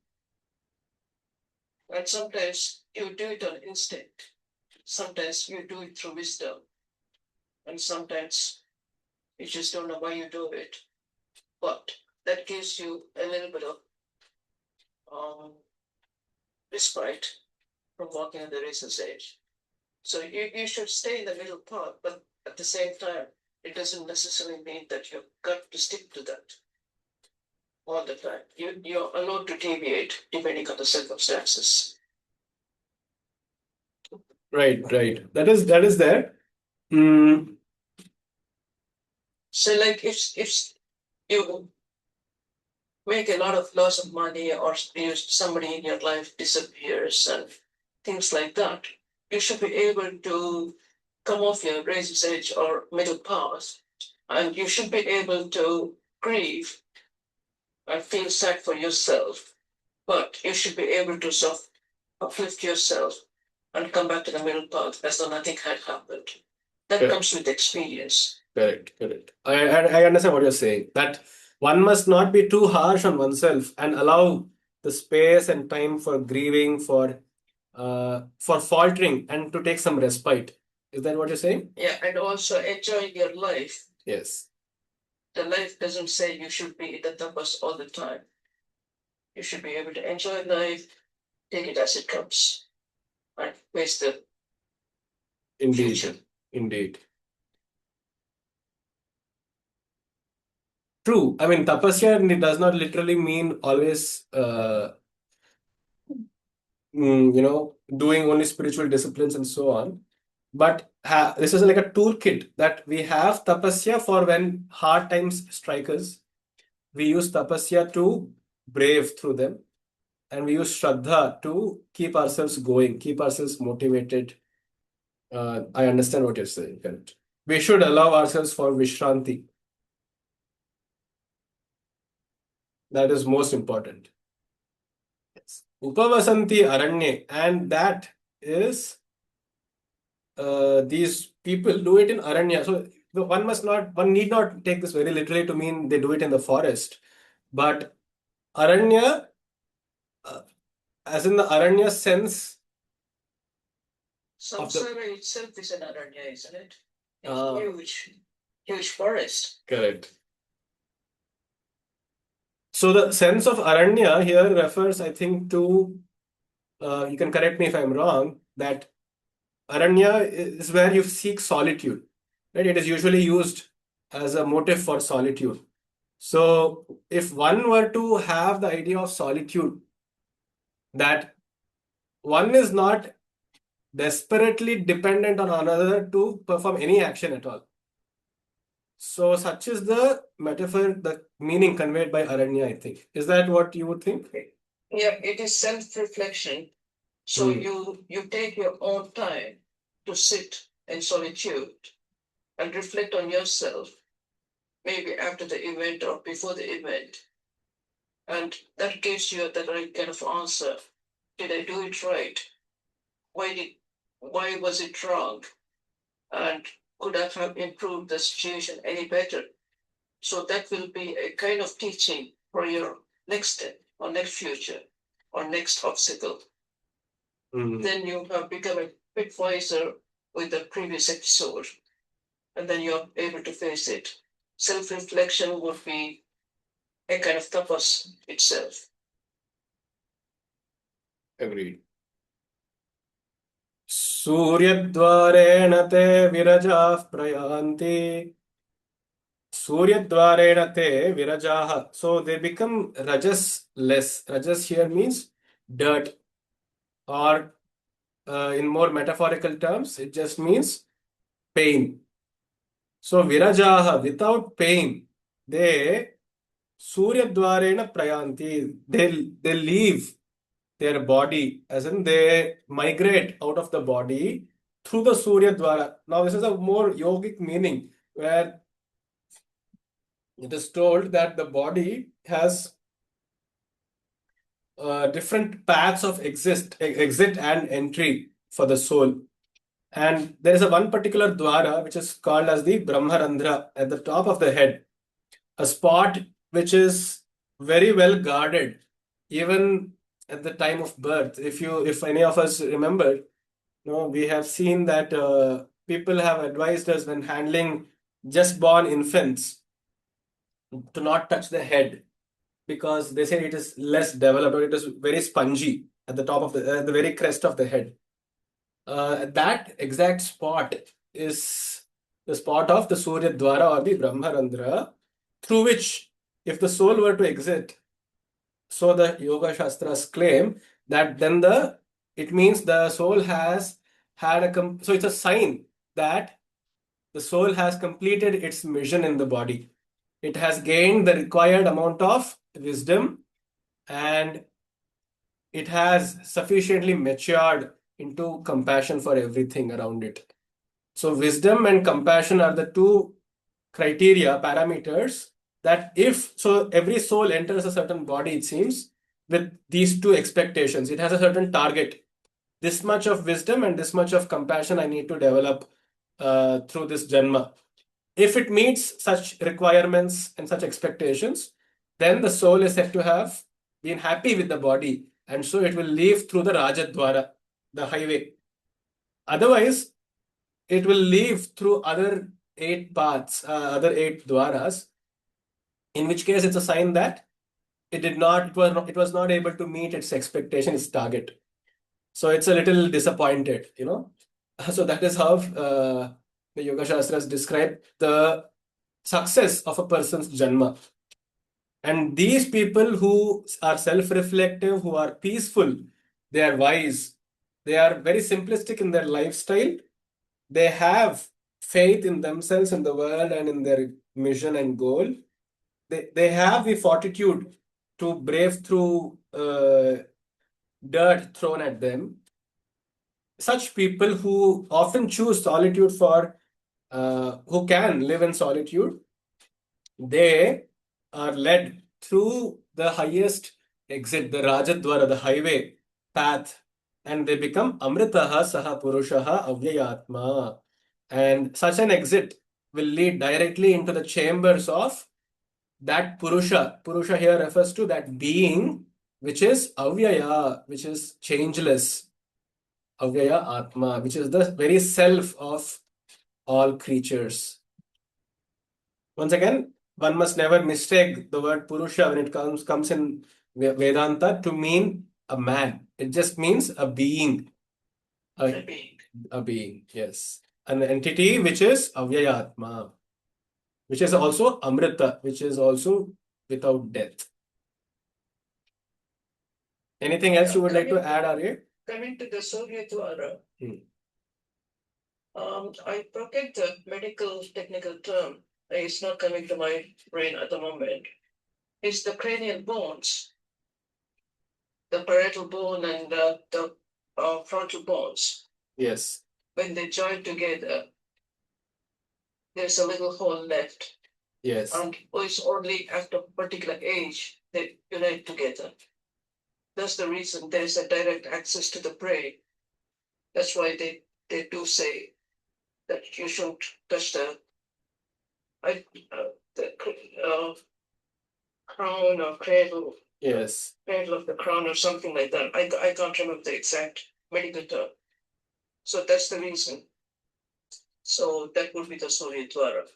And sometimes you do it on instinct. Sometimes you do it through wisdom. And sometimes you just don't know why you do it. But that gives you a little bit of respite from walking on the razor's edge. So you should stay in the middle path, but at the same time, it doesn't necessarily mean that you've got to stick to that all the time. You're allowed to deviate depending on the circumstances. Right. That is there. Mm, So, like, if you make a lot of loss of money, or somebody in your life disappears and things like that, you should be able to come off your razor's edge or middle path, and you should be able to grieve and feel sad for yourself, but you should be able to sort of uplift yourself and come back to the middle path as though nothing had happened. That Correct. comes with experience. Correct. I understand what you're saying. That one must not be too harsh on oneself and allow the space and time for grieving, for faltering, and to take some respite. Is that what you're saying? Yeah, and also enjoying your life. Yes. The life doesn't say you should be in the tapas all the time. You should be able to enjoy life, take it as it comes, and face the Indeed. future. Indeed. True. I mean, tapasya does not literally mean always, doing only spiritual disciplines and so on. But this is like a toolkit that we have tapasya for when hard times strike us. We use tapasya to brave through them, and we use shraddha to keep ourselves going, keep ourselves motivated. I understand what you're saying. Correct. We should allow ourselves for vishranti. That is most important. Yes. Upavasanti aranye, and that is these people do it in aranya. So one need not take this very literally to mean they do it in the forest, but aranya, uh, as in the aranya sense of the Samsara itself is an aranya, isn't it? It's uh, huge forest. correct. So the sense of aranya here refers, I think, to you can correct me if I'm wrong, that aranya is where you seek solitude, right? It is usually used as a motive for solitude. So if one were to have the idea of solitude, that one is not desperately dependent on another to perform any action at all. So such is the metaphor, the meaning conveyed by aranya, I think. Is that what you would think? Yeah, it is self-reflection. So you take your own time to sit in solitude and reflect on yourself, maybe after the event or before the event. And that gives you the right kind of answer. Did I do it right? Why was it wrong? And could I have improved the situation any better? So that will be a kind of teaching for your next step or next future or next obstacle. Then you have become a bit wiser with the previous episode, and then you're able to face it. Self-reflection would be a kind of tapas itself. Agreed. सूर्यद्वारेण ते विरजाः प्रयान्ति. Suryadvarena te virajaha. So they become rajas less. Rajas here means dirt, or in more metaphorical terms, it just means pain. So virajaha, without pain, they Suryadvarena prayanti. They leave their body, as in they migrate out of the body through the Surya Dwara. Now, this is a more yogic meaning where it is told that the body has different paths of exit and entry for the soul. And there is a one particular dwara which is called as the Brahmarandhra at the top of the head, a spot which is very well guarded, even at the time of birth. If any of us remember, we have seen that people have advised us when handling just born infants to not touch the head because they say it is less developed or it is very spongy at the top of the very crest of the head. That exact spot is the spot of the Surya Dwara or the Brahmarandhra, through which, if the soul were to exit, so the Yoga Shastras claim that then it means the soul has had so it's a sign that the soul has completed its mission in the body. It has gained the required amount of wisdom and it has sufficiently matured into compassion for everything around it. So, wisdom and compassion are the two criteria, parameters that so every soul enters a certain body, it seems, with these two expectations. It has a certain target. This much of wisdom and this much of compassion I need to develop through this janma. If it meets such requirements and such expectations, then the soul is said to have been happy with the body, and so it will leave through the Rajadwara, the highway. Otherwise, it will leave through other 8 paths, other 8 dwaras, in which case it's a sign that it was not able to meet its expectation, its target. So it's a little disappointed. So that is how the Yoga Shastras describe the success of a person's janma. And these people who are self-reflective, who are peaceful, they are wise, they are very simplistic in their lifestyle, they have faith in themselves, in the world, and in their mission and goal. They have the fortitude to brave through dirt thrown at them. Such people who often choose solitude who can live in solitude, they are led through the highest exit, the Rajadwara, the highway path, and they become Amritaha Saha Purushaha Avyayatma. And such an exit will lead directly into the chambers of that Purusha. Purusha here refers to that being which is Avyaya, which is changeless. Avyaya Atma, which is the very self of all creatures. Once again, one must never mistake the word Purusha when it comes in Vedanta to mean a man. It just means a being. A being, yes. An entity which is Avyayatma, which is also Amrita, which is also without death. Anything else you would like to add, Arya? Coming to the Surya Dwara, I forget the medical technical term. It's not coming to my brain at the moment. It's the cranial bones, the parietal bone and the frontal bones. Yes. When they join together, there's a little hole left. Yes. And it's only after a particular age they unite together. That's the reason there's a direct access to the brain. That's why they do say that you shouldn't touch the crown or cradle. Yes. Cradle of the crown or something like that. I can't remember the exact medical term. So that's the reason. So that would be the Surya Dwara.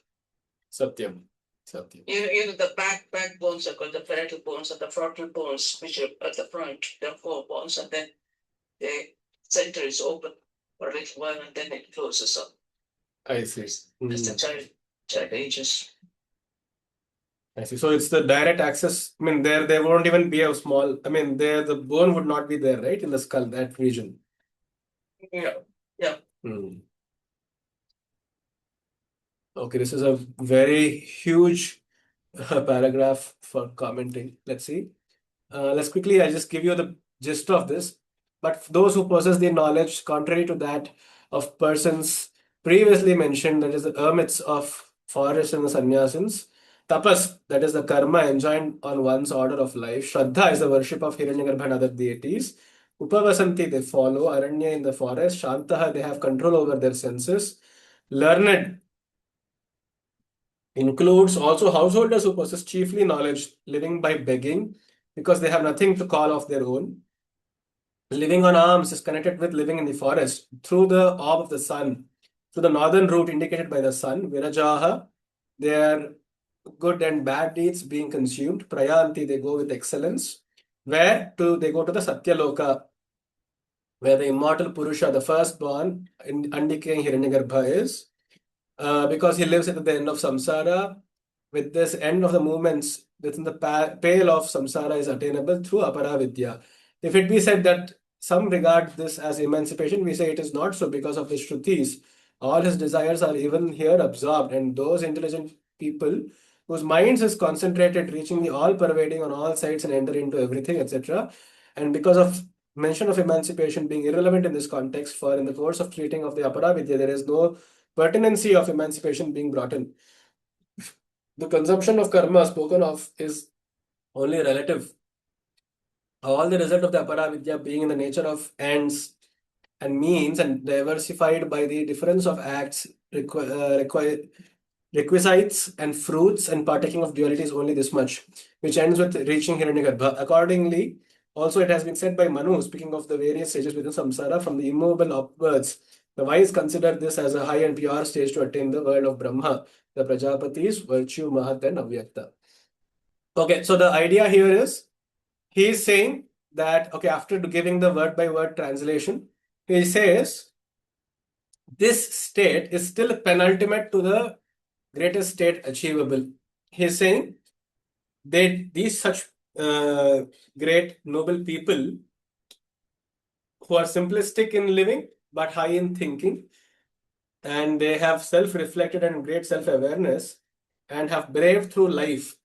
Satyam. Even the backbones are called the parietal bones and the frontal bones, which are at the front. There are 4 bones, and then the center is open for a little while, and then it closes up. I see. As the child ages. I see. So it's the direct access. I mean, there won't even be a small. I mean, the bone would not be there, right, in the skull, that region. Yeah. Okay, this is a very huge paragraph for commenting. Let's see. Let's quickly, I'll just give you the gist of this. But for those who possess the knowledge, contrary to that, of persons previously mentioned, that is the hermits of forest and the sannyasins. Tapas, that is the karma enjoined on one's order of life. Shraddha is the worship of Hiranyagarbha and other deities. Upavasanti, they follow. Aranya in the forest. Shantaha, they have control over their senses. Learned includes also householders who possess chiefly knowledge, living by begging because they have nothing to call of their own. Living on alms is connected with living in the forest through the orb of the sun, through the northern route indicated by the sun. Virajaha, their good and bad deeds being consumed. Prayanti, they go with excellence. Where to they go to the Satyaloka, where the immortal Purusha, the firstborn, in undecaying Hiranyagarbha is. Because he lives at the end of samsara. With this end of the movements within the pale of samsara is attainable through aparavidya. If it be said that some regard this as emancipation, we say it is not so because of the shrutis. All his desires are even here absorbed, and those intelligent people whose minds is concentrated, reaching the all-pervading on all sides and enter into everything, etc. And because of mention of emancipation being irrelevant in this context, for in the course of treating of the aparavidya, there is no pertinency of emancipation being brought in. The consumption of karma spoken of is only relative. All the result of the aparavidya being in the nature of ends and means and diversified by the difference of acts, requisites and fruits and partaking of duality is only this much, which ends with reaching Hiranyagarbha. Accordingly, also it has been said by Manu, speaking of the various stages within samsara, from the immobile upwards, the wise consider this as a high and pure stage to attain the world of Brahma, the Prajapatis, virtue, Mahat, and Avyakta. Okay, so the idea here is he is saying that, okay, after giving the word by word translation, he says this state is still penultimate to the greatest state achievable. He is saying that these such great noble people who are simplistic in living but high in thinking, and they have self-reflected and great self-awareness and have braved through life,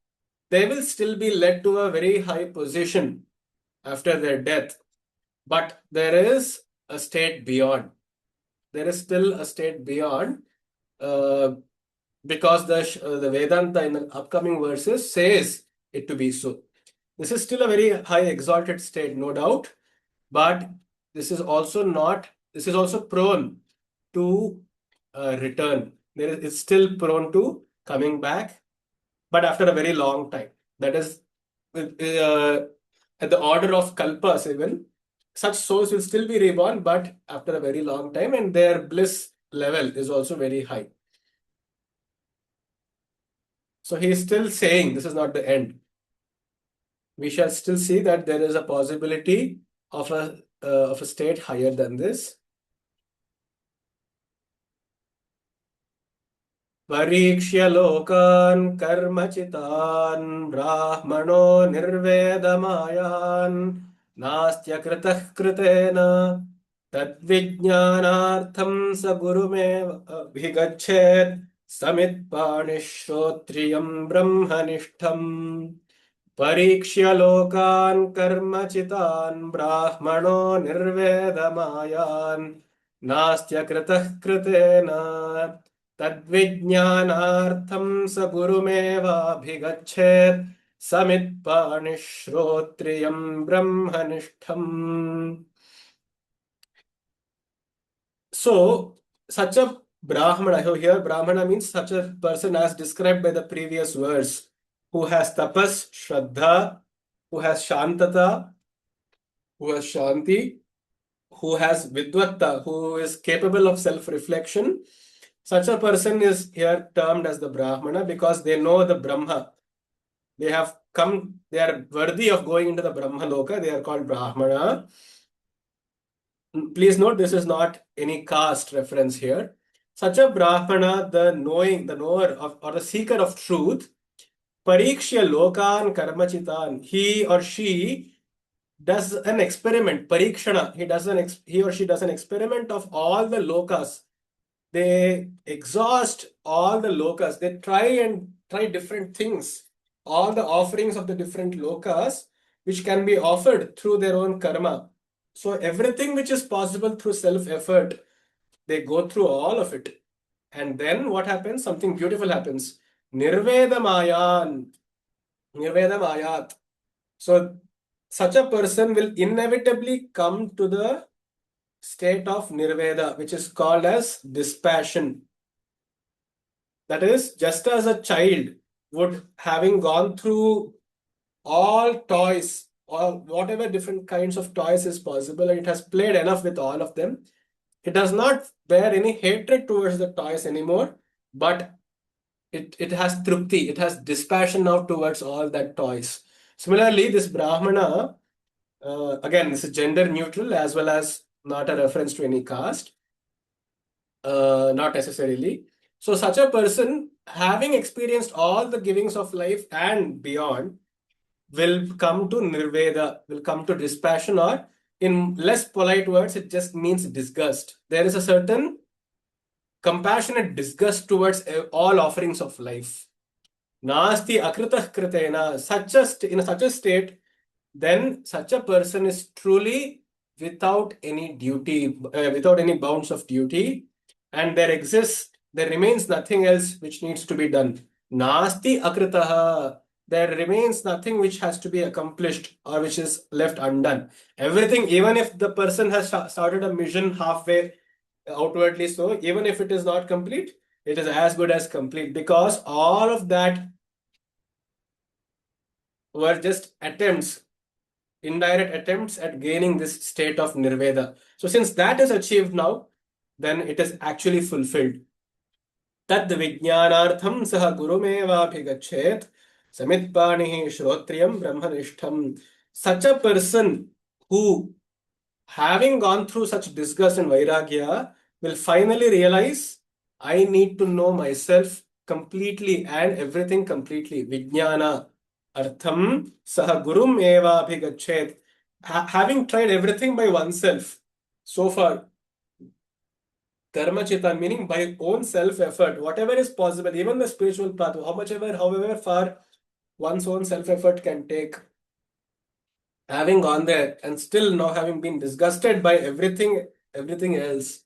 they will still be led to a very high position after their death. But there is a state beyond. There is still a state beyond, because the Vedanta in the upcoming verses says it to be so. This is still a very high exalted state, no doubt, but this is also not. This is also prone to return. It's still prone to coming back, but after a very long time. That is, at the order of kalpas even. Such souls will still be reborn, but after a very long time, and their bliss level is also very high. So he is still saying this is not the end. We shall still see that there is a possibility of a state higher than this. Parikshya lokan karmachitan brahmano nirvedamayan nastya kritah kritena tadvijnanartham sa gurumev abhigachet samitpanishrotriyam brahmanishtham. Parikshya lokan karmachitan brahmano nirvedamayan nastya kritah kritena tadvijnanartham sa gurumeva bhigachet samitpanishrotriyam brahmanishtham. So, such a Brahmana, here Brahmana means such a person as described by the previous verse, who has tapas, shraddha, who has shantata, who has shanti, who has vidvatta, who is capable of self-reflection. Such a person is here termed as the Brahmana because they know the Brahma. They have come, they are worthy of going into the Brahma Loka. They are called Brahmana. Please note, this is not any caste reference here. Such a Brahmana, the knower of, or the seeker of truth, Parikshya Lokan Karmachitan, he or she does an experiment, Parikshana, he or she does an experiment of all the lokas. They exhaust all the lokas. They try different things, all the offerings of the different lokas, which can be offered through their own karma. So everything which is possible through self-effort, They go through all of it. And then what happens? Something beautiful happens. Nirvedamayan. Nirvedamayat. So such a person will inevitably come to the state of nirveda, which is called as dispassion. That is, just as a child would, having gone through all toys or whatever different kinds of toys is possible, and it has played enough with all of them, it does not bear any hatred towards the toys anymore, but it has trupti, it has dispassion now towards all that toys. Similarly, this Brahmana, again, this is gender neutral as well as not a reference to any caste, not necessarily. So, such a person, having experienced all the givings of life and beyond, will come to nirveda, will come to dispassion, or in less polite words, it just means disgust. There is a certain compassionate disgust towards all offerings of life. Nasti akritah kritena, in such a state, then such a person is truly without any duty, without any bounds of duty, and there remains nothing else which needs to be done. Nasti akritah, there remains nothing which has to be accomplished or which is left undone. Everything, even if the person has started a mission halfway outwardly, so even if it is not complete, it is as good as complete, because all of that were just attempts, indirect attempts at gaining this state of nirveda. So since that is achieved now, then it is actually fulfilled. Tad vijnanartham saha gurumevabhigachet samitpanihi shrotriyam brahmanishtham. Such a person who, having gone through such disgust and vairagya, will finally realize, I need to know myself completely and everything completely. Vijnana artham saha gurum eva abhigachet. Having tried everything by oneself so far, dharmachita, meaning by own self effort, whatever is possible, even the spiritual path, however far one's own self effort can take, having gone there and still now having been disgusted by everything else,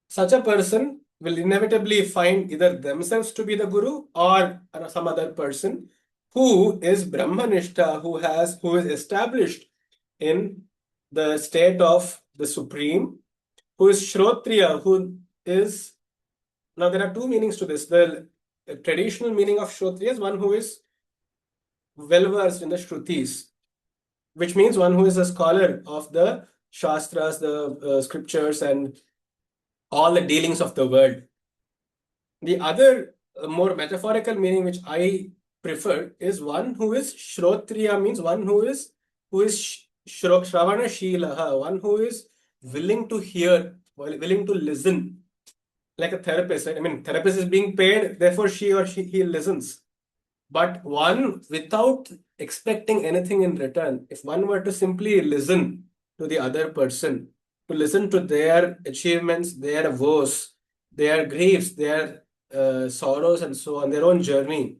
such a person will inevitably find either themselves to be the guru or some other person who is brahmanishta, who is established in the state of the supreme, who is shrotriya, who is, now there are two meanings to this. The traditional meaning of shrotriya is one who is well versed in the shrutis, which means one who is a scholar of the Shastras, the scriptures, and all the dealings of the world. The other more metaphorical meaning which I prefer is one who is Shrotriya, means one who is Shravana Shilaha, one who is willing to hear, willing to listen, like a therapist, right? I mean, therapist is being paid, therefore he listens. But one without expecting anything in return, if one were to simply listen to the other person, to listen to their achievements, their woes, their griefs, their sorrows, and so on, their own journey,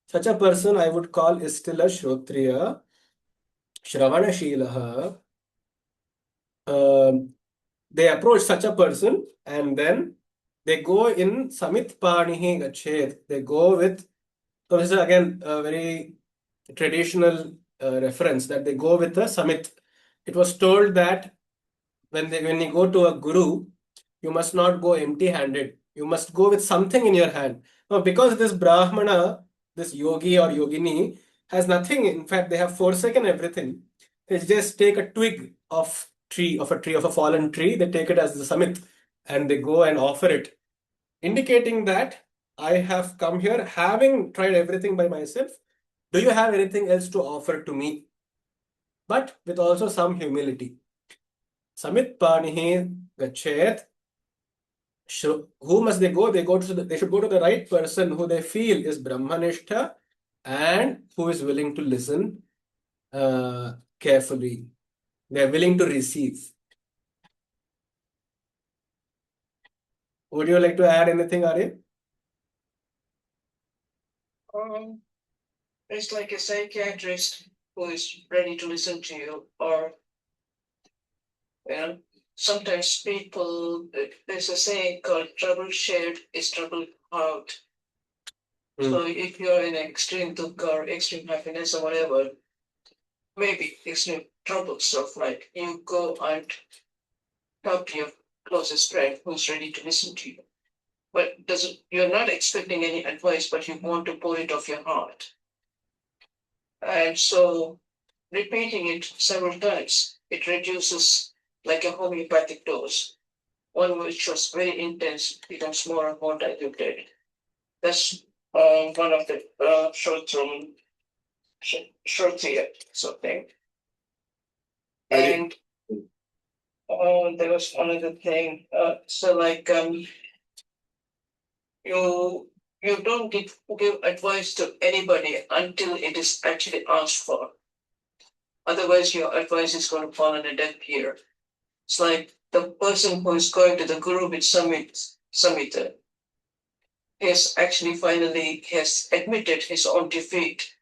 such a person I would call is still a Shrotriya, Shravana Shilaha. They approach such a person and then they go in Samit Panihi Gachet. They go with, so this is again a very traditional reference that they go with a Samit. It was told that when you go to a guru, you must not go empty-handed. You must go with something in your hand. Now, because this Brahmana, this yogi or yogini, has nothing, in fact, they have forsaken everything. They just take a twig of a fallen tree, they take it as the Samit and they go and offer it, indicating that I have come here having tried everything by myself. Do you have anything else to offer to me? But with also some humility. Samit panihi gachet. Who must they go? They should go to the right person who they feel is Brahmanishta and who is willing to listen carefully. They are willing to receive. Would you like to add anything, Arya? It's like a psychiatrist who is ready to listen to you, or, you know, sometimes people, there's a saying called trouble shared is trouble out. So if you're in extreme dukkha or extreme happiness or whatever, maybe extreme trouble stuff, like you go and talk to your closest friend who's ready to listen to you. But doesn't you're not expecting any advice, but you want to pour it off your heart. And so repeating it several times, it reduces like a homeopathic dose. One which was very intense becomes more and more diluted. That's one of the short-term something. And there was another thing. So like you don't give advice to anybody until it is actually asked for. Otherwise, your advice is going to fall on a deaf ear. It's like the person who is going to the Guru with Samhita has actually finally has admitted his own defeat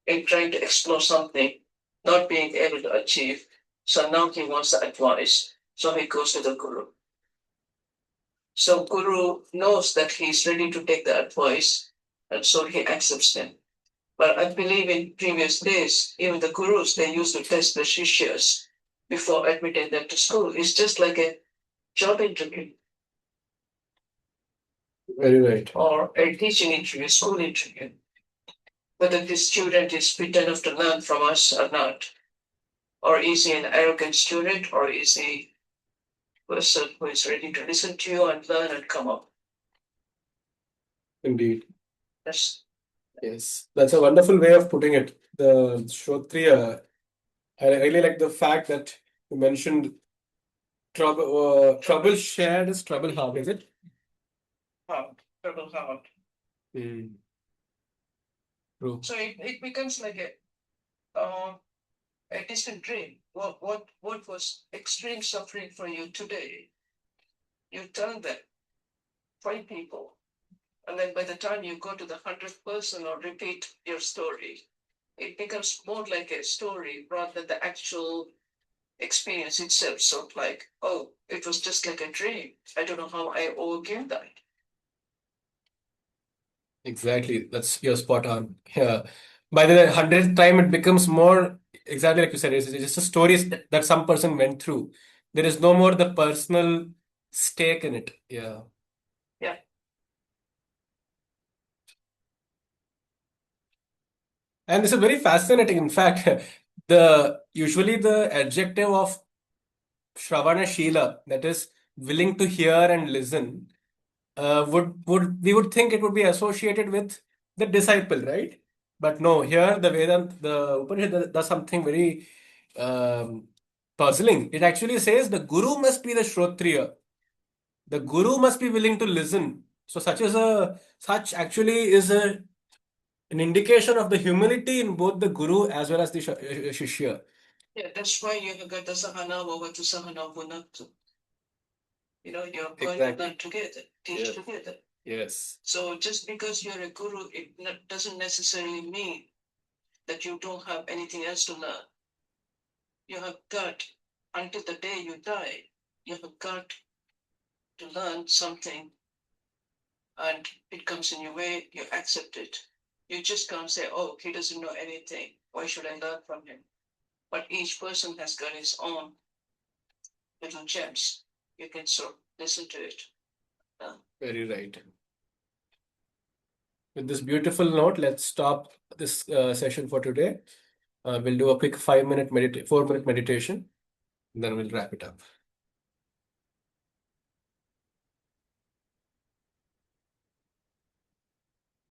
in trying to explore something, not being able to achieve. So now he wants the advice. So he goes to the Guru. So Guru knows that he's ready to take the advice, and so he accepts him. But I believe in previous days, even the Gurus, they used to test the Shishyas before admitting them to school. It's just like a job interview. Very right. Or a teaching interview, school interview. Whether this student is fit enough to learn from us or not. Or is he an arrogant student, or is he a person who is ready to listen to you and learn and come up? Indeed. Yes, that's a wonderful way of putting it. The Shrotriya, I really like the fact that you mentioned trouble shared is trouble halved, is it? trouble heart. True. So it becomes like a distant dream. What was extreme suffering for you today? You tell them, 5 people, and then by the time you go to the 100th person or repeat your story, it becomes more like a story rather than the actual experience itself. So like, oh, it was just like a dream. I don't know how I overcame that. Exactly. You're spot on. Yeah. By the 100th time, it becomes more exactly like you said. It's just a story that some person went through. There is no more the personal stake in it. Yeah. Yeah. And this is very fascinating. In fact, usually the adjective of Shravana Shila, that is willing to hear and listen, would we would think it would be associated with the disciple, right? But no, here the Upanishad does something very puzzling. It actually says the guru must be the Shrotriya. The guru must be willing to listen. So such actually is an indication of the humility in both the guru as well as the shishya. Yeah, that's why you have got the Sahana Vavatu Sahana Vunatu. You're going to learn together, teach together. Yes. So just because you're a guru, it doesn't necessarily mean that you don't have anything else to learn. You have got, until the day you die, you have got to learn something, and it comes in your way, you accept it. You just can't say, oh, he doesn't know anything. Why should I learn from him? But each person has got his own little gems. You can sort of listen to it. Very right. With this beautiful note, let's stop this session for today. We'll do a quick 4-minute meditation, then we'll wrap it up.